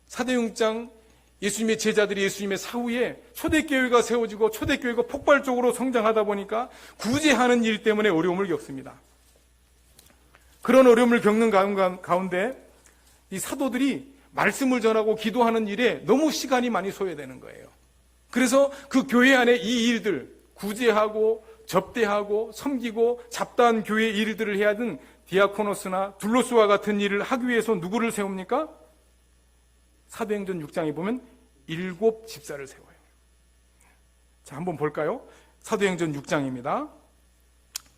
사도행전 6장 예수님의 제자들이 예수님의 사후에 초대교회가 세워지고 초대교회가 폭발적으로 성장하다 보니까 구제하는 일 때문에 어려움을 겪습니다. 그런 어려움을 겪는 가운데 이 사도들이 말씀을 전하고 기도하는 일에 너무 시간이 많이 소요되는 거예요. 그래서 그 교회 안에 이 일들, 구제하고 접대하고 섬기고 잡다한 교회 일들을 해야 하는 디아코노스나 둘로스와 같은 일을 하기 위해서 누구를 세웁니까? 사도행전 6장에 보면 7 집사를 세워요. 자, 한번 볼까요? 사도행전 6장입니다.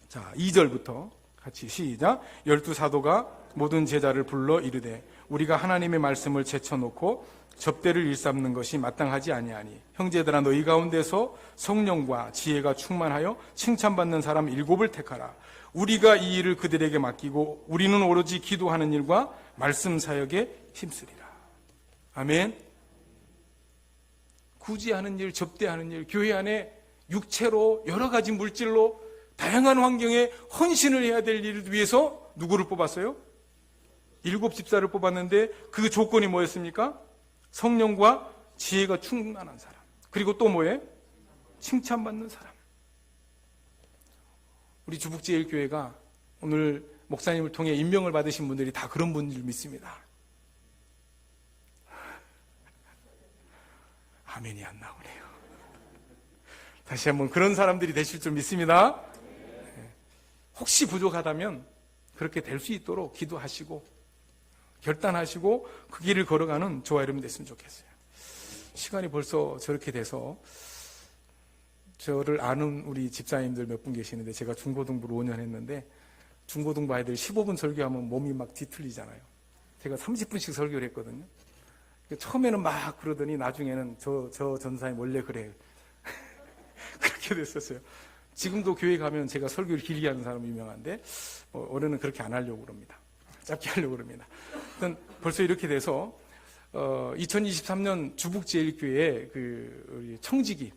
자, 2절부터 같이 시작. 12사도가 모든 제자를 불러 이르되 우리가 하나님의 말씀을 제쳐놓고 접대를 일삼는 것이 마땅하지 아니하니 형제들아 너희 가운데서 성령과 지혜가 충만하여 칭찬받는 사람 7을 택하라. 우리가 이 일을 그들에게 맡기고 우리는 오로지 기도하는 일과 말씀 사역에 힘쓰리라. 아멘. 구제하는 일, 접대하는 일, 교회 안에 육체로 여러 가지 물질로 다양한 환경에 헌신을 해야 될 일을 위해서 누구를 뽑았어요? 7 집사를 뽑았는데 그 조건이 뭐였습니까? 성령과 지혜가 충만한 사람. 그리고 또 뭐예요? 칭찬받는 사람. 우리 주북제일교회가 오늘 목사님을 통해 임명을 받으신 분들이 다 그런 분들 믿습니다. 아멘이 안 나오네요. 다시 한번 그런 사람들이 되실 줄 믿습니다. 혹시 부족하다면 그렇게 될 수 있도록 기도하시고 결단하시고 그 길을 걸어가는 저와 여러분 됐으면 좋겠어요. 시간이 벌써 저렇게 돼서 저를 아는 우리 집사님들 몇 분 계시는데 제가 중고등부를 5년 했는데 중고등부 아이들 15분 설교하면 몸이 막 뒤틀리잖아요. 제가 30분씩 설교를 했거든요. 처음에는 막 그러더니 나중에는 저 전사님 원래 그래. 그렇게 됐었어요. 지금도 교회 가면 제가 설교를 길게 하는 사람 유명한데 올해는 그렇게 안 하려고 그럽니다. 짧게 하려고 그럽니다. 벌써 이렇게 돼서 2023년 주북제일교회 그 청지기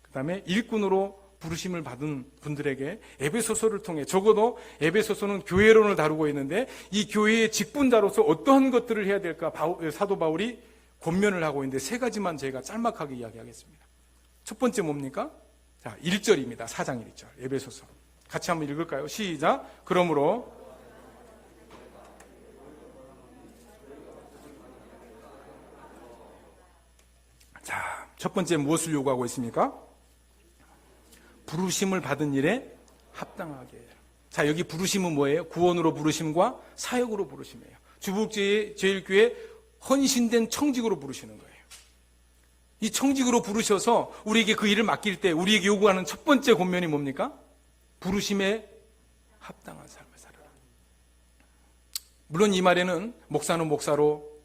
그다음에 일꾼으로 부르심을 받은 분들에게 에베소서를 통해 적어도 에베소서는 교회론을 다루고 있는데 이 교회의 직분자로서 어떠한 것들을 해야 될까 사도 바울이 권면을 하고 있는데 3가지만 제가 짤막하게 이야기하겠습니다. 첫 번째 뭡니까? 자, 1절입니다. 4장 1절 에베소서 같이 한번 읽을까요? 시작. 그러므로 자, 첫 번째 무엇을 요구하고 있습니까? 부르심을 받은 일에 합당하게. 자, 여기 부르심은 뭐예요? 구원으로 부르심과 사역으로 부르심이에요. 주북제일교회 헌신된 청직으로 부르시는 거예요. 이 청직으로 부르셔서 우리에게 그 일을 맡길 때 우리에게 요구하는 첫 번째 권면이 뭡니까? 부르심에 합당한 삶을 살아라. 물론 이 말에는 목사는 목사로,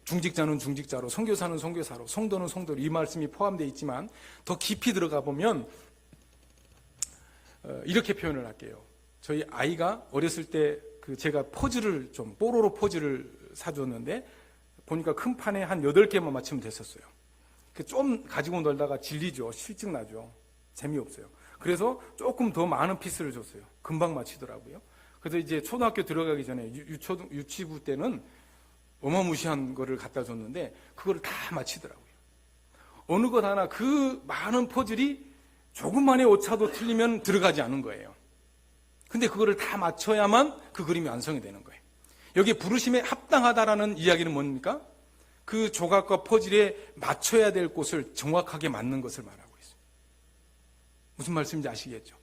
중직자는 중직자로, 선교사는 선교사로, 성도는 성도로 이 말씀이 포함되어 있지만 더 깊이 들어가 보면 이렇게 표현을 할게요. 저희 아이가 어렸을 때 제가 포즈를 좀 뽀로로 포즈를 사줬는데 보니까 큰 판에 한 8개만 맞추면 됐었어요. 좀 가지고 놀다가 질리죠. 실증 나죠. 재미없어요. 그래서 조금 더 많은 피스를 줬어요. 금방 맞히더라고요. 그래서 이제 초등학교 들어가기 전에 유치부 때는 어마무시한 거를 갖다 줬는데 그거를 다 맞히더라고요. 어느 것 하나 그 많은 퍼즐이 조금만의 오차도 틀리면 들어가지 않은 거예요. 근데 그거를 다 맞춰야만 그 그림이 완성이 되는 거예요. 여기 부르심에 합당하다라는 이야기는 뭡니까? 그 조각과 퍼즐에 맞춰야 될 곳을 정확하게 맞는 것을 말하고 있어요. 무슨 말씀인지 아시겠죠?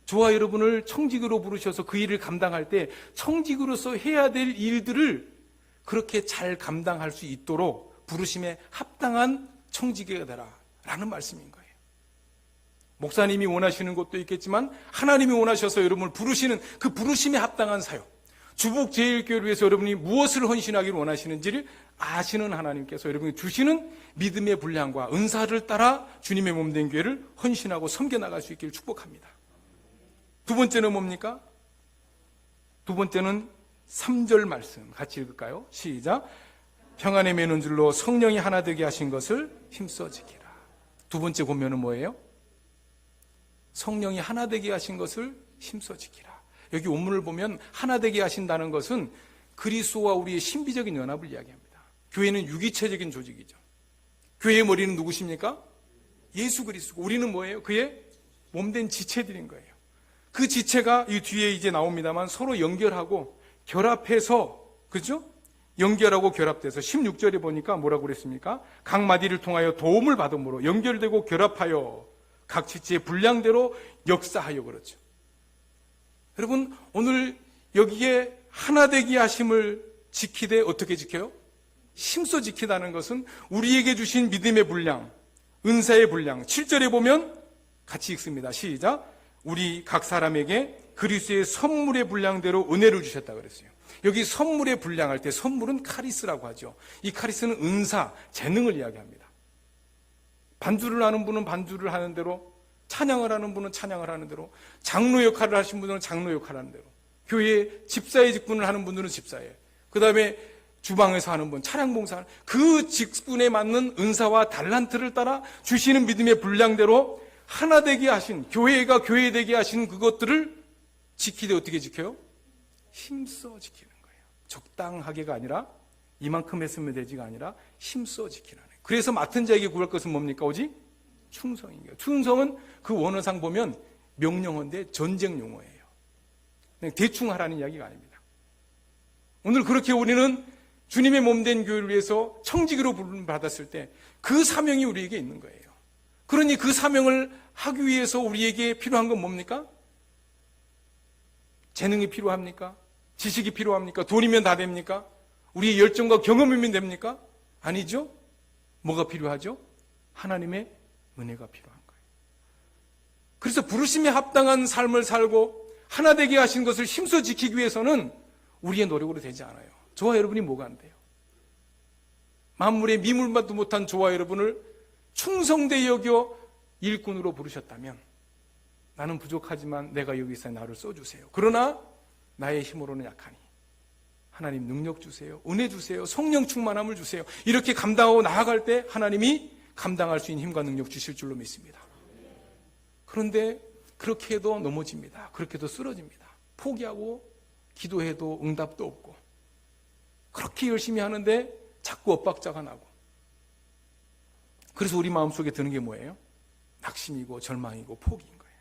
저와 여러분을 청직으로 부르셔서 그 일을 감당할 때 청직으로서 해야 될 일들을 그렇게 잘 감당할 수 있도록 부르심에 합당한 청지기가 되라 라는 말씀인 거예요. 목사님이 원하시는 것도 있겠지만 하나님이 원하셔서 여러분을 부르시는 그 부르심에 합당한 사역, 주복제일교회를 위해서 여러분이 무엇을 헌신하기를 원하시는지를 아시는 하나님께서 여러분이 주시는 믿음의 분량과 은사를 따라 주님의 몸된 교회를 헌신하고 섬겨나갈 수 있기를 축복합니다. 두 번째는 뭡니까? 두 번째는 3절 말씀 같이 읽을까요? 시작. 평안에 매는 줄로 성령이 하나 되게 하신 것을 힘써 지키라. 두 번째 권면은 뭐예요? 성령이 하나 되게 하신 것을 힘써 지키라. 여기 원문을 보면 하나 되게 하신다는 것은 그리스도와 우리의 신비적인 연합을 이야기합니다. 교회는 유기체적인 조직이죠. 교회의 머리는 누구십니까? 예수 그리스도고 우리는 뭐예요? 그의 몸된 지체들인 거예요. 그 지체가 이 뒤에 이제 나옵니다만 서로 연결하고 결합해서, 그죠? 연결하고 결합돼서 16절에 보니까 뭐라고 그랬습니까? 각 마디를 통하여 도움을 받음으로 연결되고 결합하여 각 지체의 분량대로 역사하여, 그렇죠. 여러분, 오늘 여기에 하나 되게 하심을 지키되 어떻게 지켜요? 힘써 지키다는 것은 우리에게 주신 믿음의 분량, 은사의 분량. 7절에 보면 같이 읽습니다. 시작. 우리 각 사람에게 그리스도의 선물의 분량대로 은혜를 주셨다 그랬어요. 여기 선물의 분량할 때 선물은 카리스라고 하죠. 이 카리스는 은사, 재능을 이야기합니다. 반주를 하는 분은 반주를 하는 대로, 찬양을 하는 분은 찬양을 하는 대로, 장로 역할을 하신 분들은 장로 역할을 하는 대로, 교회에 집사의 직분을 하는 분들은 집사예요. 그 다음에 주방에서 하는 분, 차량 봉사하는 그 직분에 맞는 은사와 달란트를 따라 주시는 믿음의 분량대로 하나 되게 하신, 교회가 교회 되게 하신 그것들을 지키되 어떻게 지켜요? 힘써 지키는 거예요. 적당하게가 아니라 이만큼 했으면 되지가 아니라 힘써 지키는 거예요. 그래서 맡은 자에게 구할 것은 뭡니까? 오직 충성인 거예요. 충성은 그 원어상 보면 명령어인데 전쟁 용어예요. 그냥 대충 하라는 이야기가 아닙니다. 오늘 그렇게 우리는 주님의 몸된 교회를 위해서 청지기로 부름을 받았을 때 그 사명이 우리에게 있는 거예요. 그러니 그 사명을 하기 위해서 우리에게 필요한 건 뭡니까? 재능이 필요합니까? 지식이 필요합니까? 돈이면 다 됩니까? 우리의 열정과 경험이면 됩니까? 아니죠? 뭐가 필요하죠? 하나님의 은혜가 필요한 거예요. 그래서 부르심에 합당한 삶을 살고 하나 되게 하신 것을 힘써 지키기 위해서는 우리의 노력으로 되지 않아요. 저와 여러분이 뭐가 안 돼요? 만물의 미물만도 못한 저와 여러분을 충성되이 여겨 일꾼으로 부르셨다면 나는 부족하지만 내가 여기서 나를 써주세요. 그러나 나의 힘으로는 약하니 하나님 능력 주세요. 은혜 주세요. 성령 충만함을 주세요. 이렇게 감당하고 나아갈 때 하나님이 감당할 수 있는 힘과 능력 주실 줄로 믿습니다. 그런데 그렇게 해도 넘어집니다. 그렇게 해도 쓰러집니다. 포기하고 기도해도 응답도 없고 그렇게 열심히 하는데 자꾸 엇박자가 나고 그래서 우리 마음속에 드는 게 뭐예요? 낙심이고 절망이고 포기인 거예요.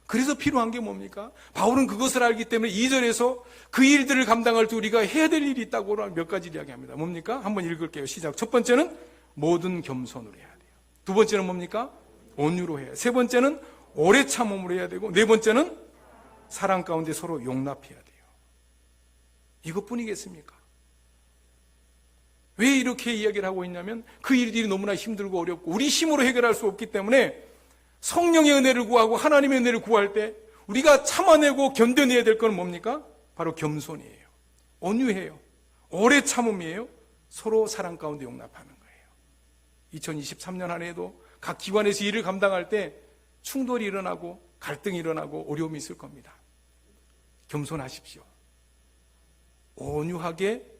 그래서 필요한 게 뭡니까? 바울은 그것을 알기 때문에 2절에서 그 일들을 감당할 때 우리가 해야 될 일이 있다고 몇 가지 이야기합니다. 뭡니까? 한번 읽을게요. 시작. 첫 번째는 모든 겸손으로 해야 돼요. 두 번째는 뭡니까? 온유로 해야 돼요. 세 번째는 오래 참음으로 해야 되고 네 번째는 사랑 가운데 서로 용납해야 돼요. 이것뿐이겠습니까? 왜 이렇게 이야기를 하고 있냐면 그 일들이 너무나 힘들고 어렵고 우리 힘으로 해결할 수 없기 때문에 성령의 은혜를 구하고 하나님의 은혜를 구할 때 우리가 참아내고 견뎌내야 될 건 뭡니까? 바로 겸손이에요. 온유해요. 오래 참음이에요. 서로 사랑 가운데 용납하는 거예요. 2023년 한 해에도 각 기관에서 일을 감당할 때 충돌이 일어나고 갈등이 일어나고 어려움이 있을 겁니다. 겸손하십시오. 온유하게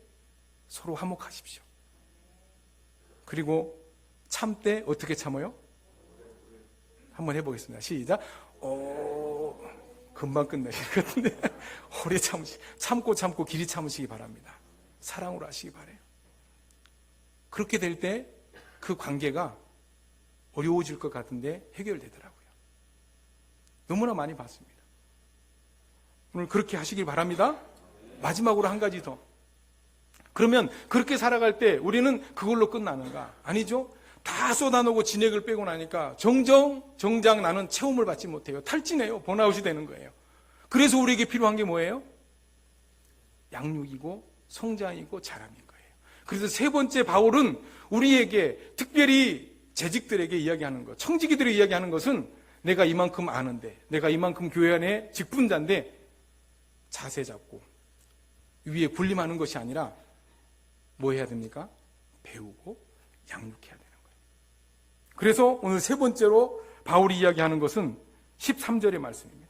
서로 화목하십시오. 그리고 참 때 어떻게 참아요? 한번 해보겠습니다. 시작. 금방 끝내실 것 같은데 오래 참고 길이 참으시기 바랍니다. 사랑으로 하시기 바라요. 그렇게 될 때 그 관계가 어려워질 것 같은데 해결되더라고요. 너무나 많이 봤습니다. 오늘 그렇게 하시길 바랍니다. 마지막으로 한 가지 더. 그러면 그렇게 살아갈 때 우리는 그걸로 끝나는가? 아니죠. 다 쏟아놓고 진액을 빼고 나니까 정작 나는 체험을 받지 못해요. 탈진해요. 번아웃이 되는 거예요. 그래서 우리에게 필요한 게 뭐예요? 양육이고 성장이고 자람인 거예요. 그래서 세 번째 바울은 우리에게 특별히 재직들에게 이야기하는 것, 청지기들에게 이야기하는 것은 내가 이만큼 아는데, 내가 이만큼 교회 안에 직분자인데 자세 잡고 위에 군림하는 것이 아니라 뭐 해야 됩니까? 배우고 양육해야 되는 거예요. 그래서 오늘 세 번째로 바울이 이야기하는 것은 13절의 말씀입니다.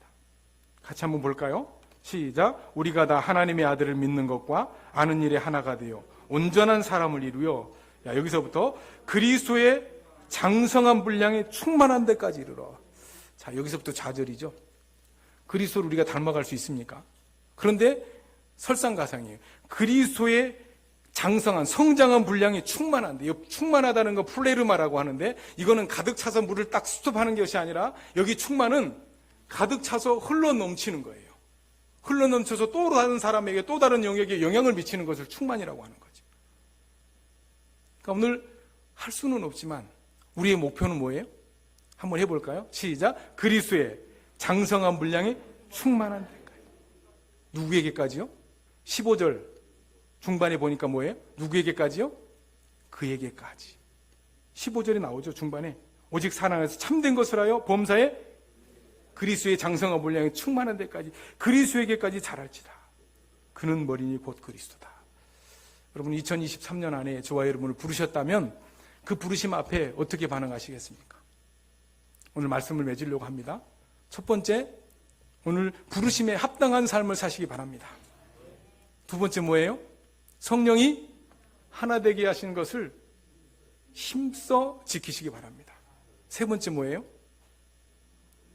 같이 한번 볼까요? 시작. 우리가 다 하나님의 아들을 믿는 것과 아는 일에 하나가 되어 온전한 사람을 이루어, 여기서부터 그리스도의 장성한 분량에 충만한 데까지 이르러. 자, 여기서부터 좌절이죠. 그리스도를 우리가 닮아갈 수 있습니까? 그런데 설상가상이에요. 그리스도의 장성한 성장한 분량이 충만한데, 충만하다는 거 플레르마라고 하는데, 이거는 가득 차서 물을 딱 수습하는 것이 아니라 여기 충만은 가득 차서 흘러 넘치는 거예요. 흘러 넘쳐서 또 다른 사람에게 또 다른 영역에 영향을 미치는 것을 충만이라고 하는 거죠. 그러니까 오늘 할 수는 없지만 우리의 목표는 뭐예요? 한번 해볼까요? 시작. 그리스도의 장성한 분량이 충만한 데까지. 누구에게까지요? 15절 중반에 보니까 뭐예요? 누구에게까지요? 그에게까지. 15절에 나오죠, 중반에. 오직 사랑에서 참된 것을 하여 범사에 그리스도의 장성한 분량이 충만한 데까지, 그리스도에게까지 자랄지다. 그는 머리니 곧 그리스도다. 여러분, 2023년 안에 저와 여러분을 부르셨다면 그 부르심 앞에 어떻게 반응하시겠습니까? 오늘 말씀을 맺으려고 합니다. 첫 번째, 오늘 부르심에 합당한 삶을 사시기 바랍니다. 두 번째 뭐예요? 성령이 하나 되게 하신 것을 힘써 지키시기 바랍니다. 세 번째 뭐예요?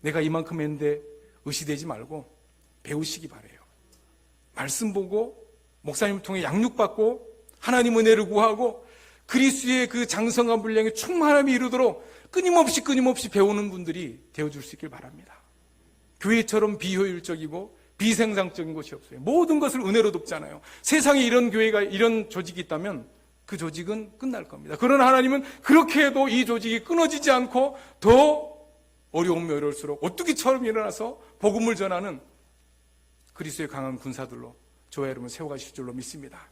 내가 이만큼 했는데 의시되지 말고 배우시기 바라요. 말씀 보고 목사님을 통해 양육받고 하나님 은혜를 구하고 그리스도의 그 장성한 분량에 충만함이 이루도록 끊임없이 배우는 분들이 되어줄 수 있길 바랍니다. 교회처럼 비효율적이고 비생산적인 것이 없어요. 모든 것을 은혜로 돕잖아요. 세상에 이런 교회가, 이런 조직이 있다면 그 조직은 끝날 겁니다. 그러나 하나님은 그렇게 해도 이 조직이 끊어지지 않고 더 어려움이 어려울수록 오뚜기처럼 일어나서 복음을 전하는 그리스도의 강한 군사들로 저와 여러분 세워가실 줄로 믿습니다.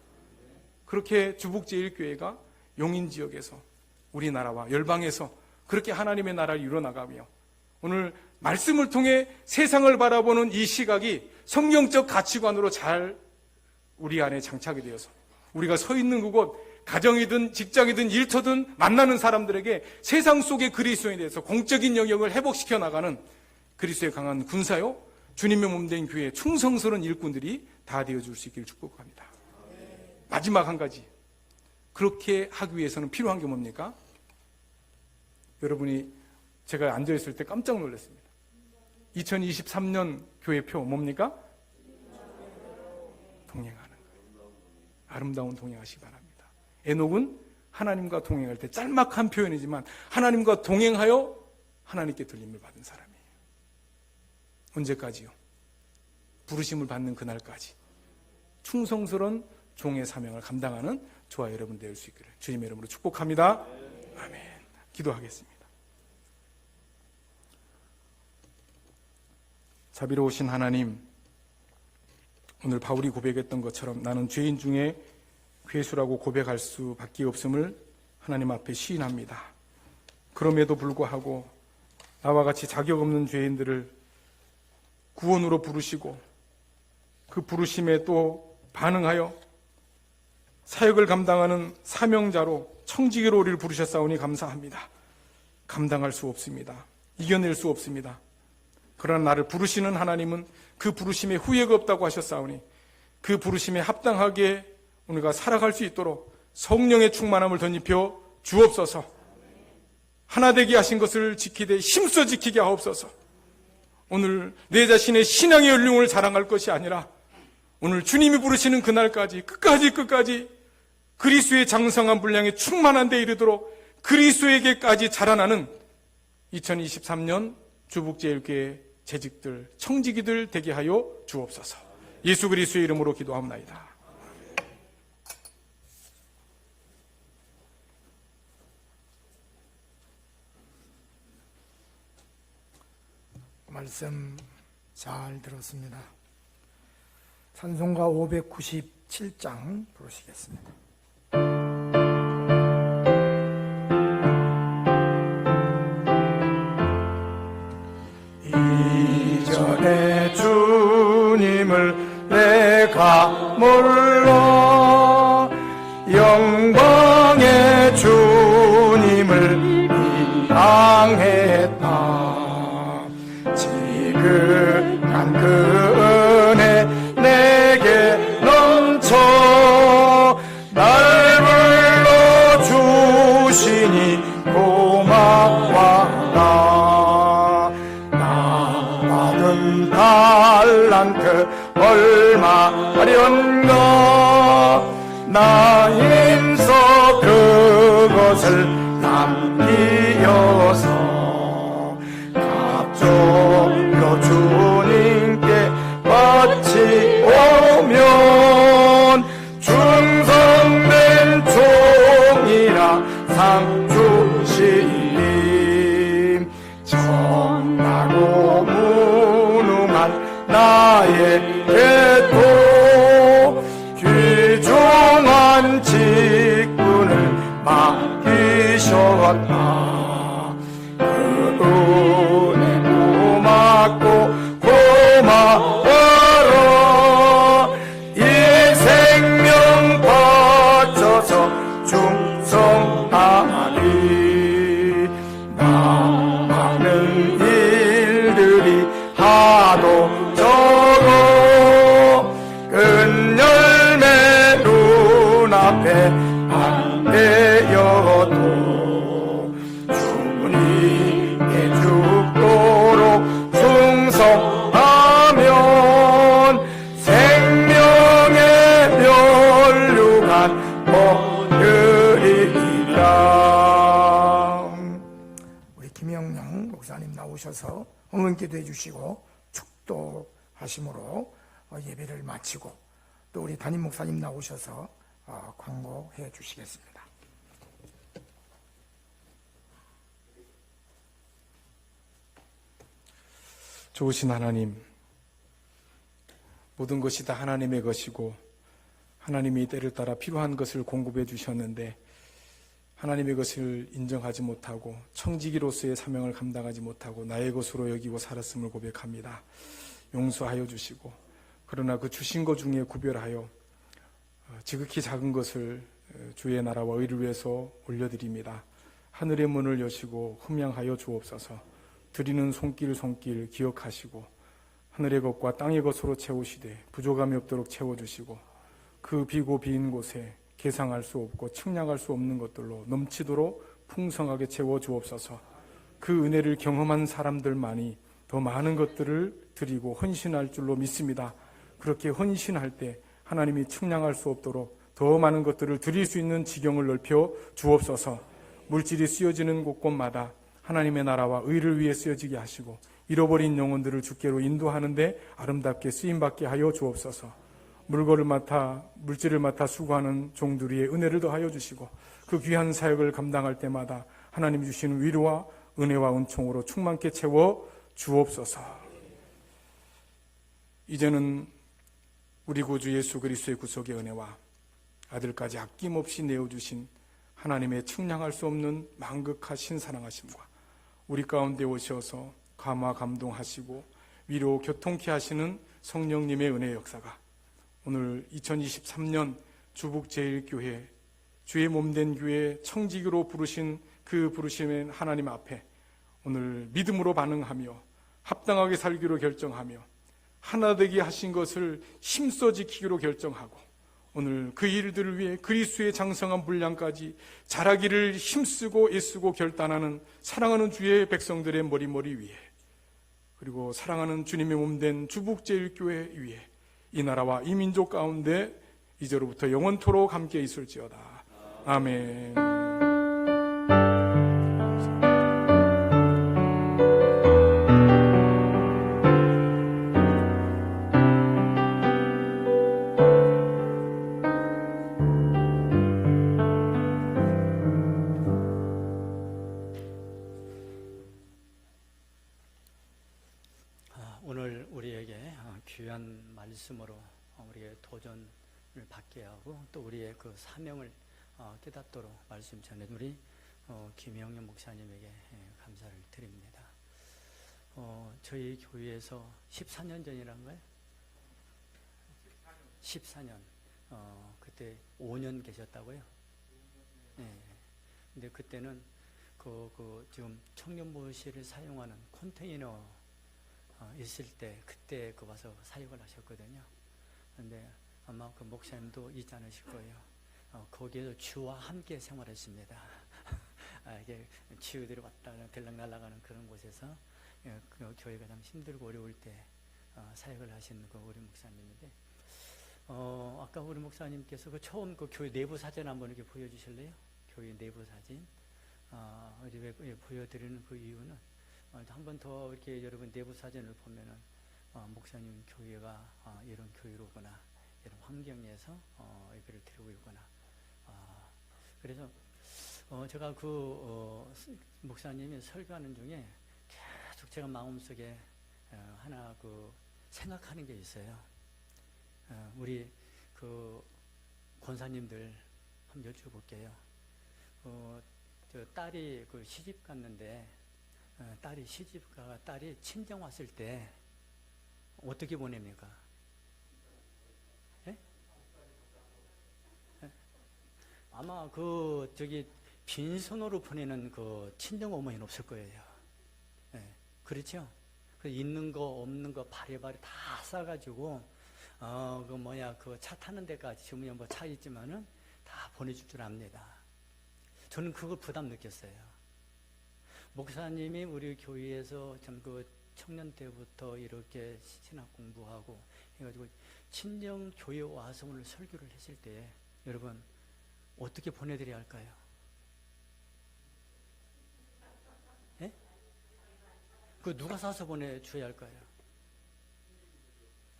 그렇게 주북제일교회가 용인지역에서 우리나라와 열방에서 그렇게 하나님의 나라를 이루어나가며 오늘 말씀을 통해 세상을 바라보는 이 시각이 성경적 가치관으로 잘 우리 안에 장착이 되어서 우리가 서 있는 그곳, 가정이든 직장이든 일터든 만나는 사람들에게 세상 속의 그리스도인에 대해서 공적인 영역을 회복시켜 나가는 그리스도의 강한 군사요, 주님의 몸된 교회의 충성스러운 일꾼들이 다 되어줄 수 있기를 축복합니다. 마지막 한 가지, 그렇게 하기 위해서는 필요한 게 뭡니까? 여러분이 제가 앉아있을 때 깜짝 놀랐습니다. 2023년 교회표 뭡니까? 동행하는 거예요. 아름다운 동행하시기 바랍니다. 에녹은 하나님과 동행할 때 짤막한 표현이지만 하나님과 동행하여 하나님께 들림을 받은 사람이에요. 언제까지요? 부르심을 받는 그날까지 충성스러운 종의 사명을 감당하는 저와 여러분 될 수 있기를 주님의 이름으로 축복합니다. 아멘. 기도하겠습니다. 자비로우신 하나님, 오늘 바울이 고백했던 것처럼 나는 죄인 중에 괴수라고 고백할 수밖에 없음을 하나님 앞에 시인합니다. 그럼에도 불구하고 나와 같이 자격 없는 죄인들을 구원으로 부르시고 그 부르심에 또 반응하여 사역을 감당하는 사명자로 청지기로 우리를 부르셨사오니 감사합니다. 감당할 수 없습니다. 이겨낼 수 없습니다. 그러나 나를 부르시는 하나님은 그 부르심에 후회가 없다고 하셨사오니 그 부르심에 합당하게 우리가 살아갈 수 있도록 성령의 충만함을 덧입혀 주옵소서. 하나 되게 하신 것을 지키되 힘써 지키게 하옵소서. 오늘 내 자신의 신앙의 연륜을 자랑할 것이 아니라 오늘 주님이 부르시는 그날까지 끝까지 그리스도의 장성한 분량에 충만한 데 이르도록 그리스도에게까지 자라나는 2023년 주북제일교회 재직들, 청지기들 되게 하여 주옵소서. 예수 그리스도의 이름으로 기도합나이다. 말씀 잘 들었습니다. 찬송가 597장 부르시겠습니다. 이전에 주님을 내가 몰라 영광의 주님을 비방했다. 지극한 그 은혜 내게 넘쳐 날 불러주시니 고마워라. 나 받은 달란트 얼마련가 나 힘써 그것을 남기어서 로 주님께 바치오면 충성된 종이라 상 주시니 정하고 무능한 나에게도 귀중한 직분을 맡기셨다. 고마워라. 이 생명 바쳐서 충성하리. 많은 일들이 하도 적어 큰 열매 눈앞에 안 되어도 주님의 죽도록 충성하면 생명의 면류관 얻으리라. 우리 김영영 목사님 나오셔서 응원기도 해주시고 축도하심으로 예배를 마치고 또 우리 담임 목사님 나오셔서 광고해 주시겠습니다. 좋으신 하나님, 모든 것이 다 하나님의 것이고 하나님이 때를 따라 필요한 것을 공급해 주셨는데 하나님의 것을 인정하지 못하고 청지기로서의 사명을 감당하지 못하고 나의 것으로 여기고 살았음을 고백합니다. 용서하여 주시고 그러나 그 주신 것 중에 구별하여 지극히 작은 것을 주의 나라와 의를 위해서 올려드립니다. 하늘의 문을 여시고 흠양하여 주옵소서. 드리는 손길 기억하시고 하늘의 것과 땅의 것으로 채우시되 부족함이 없도록 채워주시고 그 비고 빈 곳에 계상할 수 없고 측량할 수 없는 것들로 넘치도록 풍성하게 채워주옵소서. 그 은혜를 경험한 사람들만이 더 많은 것들을 드리고 헌신할 줄로 믿습니다. 그렇게 헌신할 때 하나님이 측량할 수 없도록 더 많은 것들을 드릴 수 있는 지경을 넓혀 주옵소서. 물질이 쓰여지는 곳곳마다 하나님의 나라와 의를 위해 쓰여지게 하시고 잃어버린 영혼들을 주께로 인도하는데 아름답게 쓰임받게 하여 주옵소서. 물질을 맡아 수고하는 종들 위에 은혜를 더하여 주시고 그 귀한 사역을 감당할 때마다 하나님 주시는 위로와 은혜와 은총으로 충만케 채워 주옵소서. 이제는 우리 구주 예수 그리스도의 구속의 은혜와 아들까지 아낌없이 내어주신 하나님의 측량할 수 없는 만극하신 사랑하심과 우리 가운데 오셔서 감화 감동하시고 위로 교통케 하시는 성령님의 은혜의 역사가 오늘 2023년 주북제일교회 주의 몸된 교회 청지기로 부르신 그 부르심의 하나님 앞에 오늘 믿음으로 반응하며 합당하게 살기로 결정하며 하나 되게 하신 것을 힘써 지키기로 결정하고 오늘 그 일들을 위해 그리스도의 장성한 분량까지 자라기를 힘쓰고 애쓰고 결단하는 사랑하는 주의 백성들의 머리 위에 그리고 사랑하는 주님의 몸된 주북제일교회 위에 이 나라와 이 민족 가운데 이제로부터 영원토록 함께 있을지어다. 아멘. 오늘 우리에게 귀한 말씀으로 우리의 도전을 받게 하고 또 우리의 그 사명을 깨닫도록 말씀 전해 우리 김영현 목사님에게 감사를 드립니다. 저희 교회에서 14년 전이란가요? 14년. 그때 5년 계셨다고요? 네. 근데 그때는 지금 청년부실을 사용하는 컨테이너 있을 때 그때 와서 사역을 하셨거든요. 근데 아마 그 목사님도 잊지 않으실 거예요. 거기에서 주와 함께 생활했습니다. 이게 치유들이 왔다 들락날락하는 그런 곳에서 그 교회가 참 힘들고 어려울 때 사역을 하신 그 우리 목사님인데 아까 우리 목사님께서 그 처음 그 교회 내부 사진 한번 이렇게 보여주실래요? 교회 내부 사진. 왜 보여드리는 그 이유는 한 번 더 이렇게 여러분 내부 사진을 보면은 목사님 교회가 이런 교회로구나, 이런 환경에서 예배를 드리고 있구나. 그래서 제가 목사님이 설교하는 중에 계속 제가 마음속에 하나 생각하는 게 있어요. 우리 권사님들 한번 여쭤볼게요. 저 딸이 시집 갔는데 딸이 친정 왔을 때 어떻게 보냅니까? 예? 아마 빈손으로 보내는 친정 어머니는 없을 거예요. 예. 그렇죠? 있는 거 없는 거 바리바리 다 싸가지고 차 타는 데까지 지금 뭐 차 있지만은 다 보내줄 줄 압니다. 저는 그걸 부담 느꼈어요. 목사님이 우리 교회에서 참 청년 때부터 이렇게 신학 공부하고 해가지고 친정 교회 와서 오늘 설교를 했을 때 여러분 어떻게 보내드려야 할까요? 예? 누가 사서 보내줘야 할까요?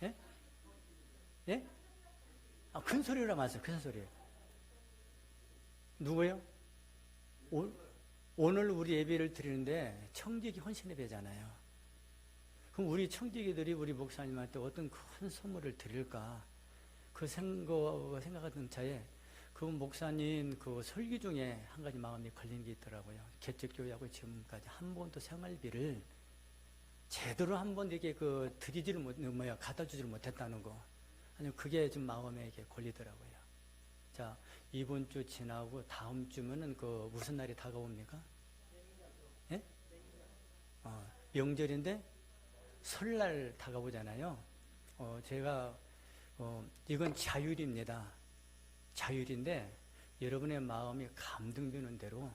예? 예? 큰 소리로 말씀, 큰 소리. 누구요? 오늘 우리 예배를 드리는데 청지기 헌신 예배잖아요. 그럼 우리 청지기들이 우리 목사님한테 어떤 큰 선물을 드릴까? 생각하던 차에 목사님 설교 중에 한 가지 마음이 걸린 게 있더라고요. 개척교회하고 지금까지 한 번도 생활비를 제대로 한 번 이렇게 갖다 주지를 못했다는 거. 아니 그게 좀 마음에 이렇게 걸리더라고요. 자, 이번 주 지나고 다음 주면은 무슨 날이 다가옵니까? 예? 명절인데 설날 다가오잖아요. 제가 이건 자율입니다. 자율인데 여러분의 마음이 감동되는 대로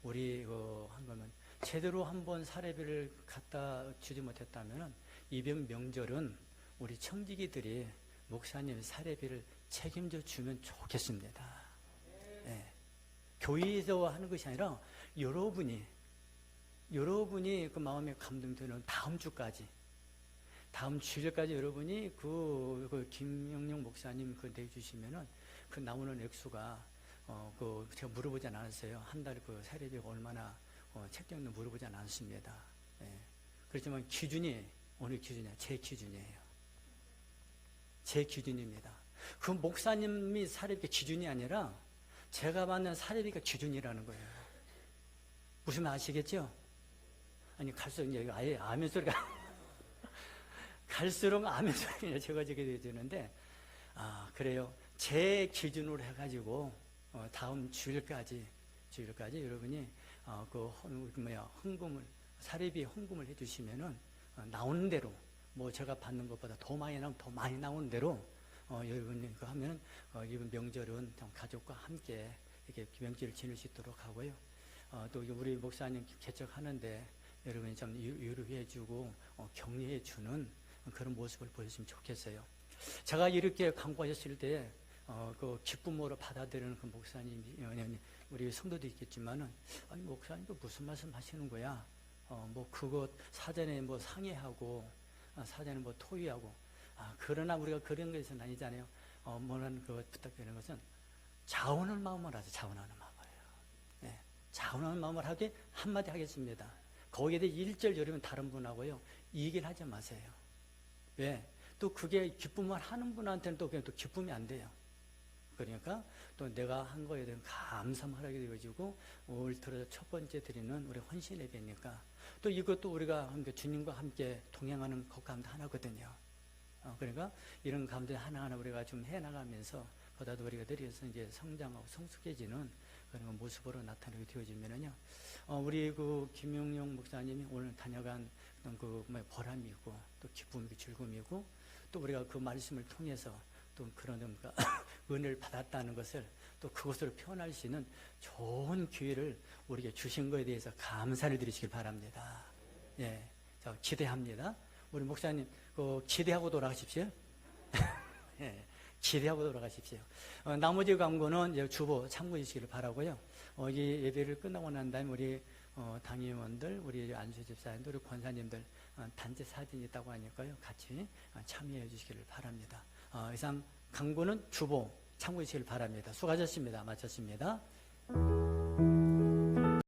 우리 한 거면 제대로 한번 사례비를 갖다 주지 못했다면은 이번 명절은 우리 청지기들이 목사님 사례비를 책임져 주면 좋겠습니다. 예. 교회에서 하는 것이 아니라 여러분이 마음에 감동되는 다음 주일까지 여러분이 김영영 목사님 내주시면은 나오는 액수가 제가 물어보지 않았어요. 한 달 사례비가 얼마나 책정도 물어보지 않았습니다. 예. 그렇지만 오늘 기준이야. 제 기준이에요. 제 기준입니다. 목사님이 사례비가 기준이 아니라 제가 받는 사례비가 기준이라는 거예요. 무슨 말 아시겠죠? 아니 갈수록 이제 아예 아멘 소리가 갈수록 아멘 소리가 적어지게 되는데 그래요. 제 기준으로 해가지고 다음 주일까지 여러분이 사례비 헌금을 해주시면은 나오는 대로 제가 받는 것보다 더 많이 나오는 대로 여러분이 하면은 이번 명절은 가족과 함께 이렇게 명절을 지낼 수 있도록 하고요. 또 우리 목사님 개척하는데 여러분이 좀 위로해주고 격려해주는 그런 모습을 보였으면 좋겠어요. 제가 이렇게 간구하셨을 때 그 기쁨으로 받아들이는 그 목사님이 우리 성도도 있겠지만은 아니 목사님 그 무슨 말씀 하시는 거야? 뭐 그것 사전에 뭐 상의하고 사전에 뭐 토의하고 그러나 우리가 그런 것은 아니잖아요. 뭐는 그 부탁드리는 것은 자원하는 마음을 하죠. 자원하는 마음을 해요. 네, 자원하는 마음을 하게 한마디 하겠습니다. 거기에 대해 1절 여러분 다른 분하고요 얘기를 하지 마세요. 왜? 또 그게 기쁨을 하는 분한테는 또 그냥 또 기쁨이 안 돼요. 그러니까 또 내가 한 거에 대한 감사만 하게 되어지고 올 들어 첫 번째 드리는 우리 헌신 예배니까 또 이것도 우리가 함께 주님과 함께 동행하는 것 가운데 하나거든요. 그러니까 이런 가운데 하나하나 우리가 좀 해나가면서 보다도 우리가 드려서 이제 성장하고 성숙해지는 그런 모습으로 나타나게 되어지면은요. 우리 그 김용용 목사님이 오늘 다녀간 그 보람이 있고 또 기쁨이고 즐거움이고 또 우리가 그 말씀을 통해서 또 그런 은혜를 받았다는 것을 또 그것을 표현할 수 있는 좋은 기회를 우리에게 주신 것에 대해서 감사를 드리시길 바랍니다. 예, 저 기대합니다. 우리 목사님 기대하고 돌아가십시오. 예, 기대하고 돌아가십시오. 나머지 광고는 이제 주보 참고해 주시기를 바라고요. 이 예배를 끝나고 난 다음에 우리 당임원들, 우리 안수 집사님들, 우리 권사님들 단체 사진이 있다고 하니까요. 같이 참여해 주시기를 바랍니다. 이상 광고는 주보 참고해 주시길 바랍니다. 수고하셨습니다. 마쳤습니다.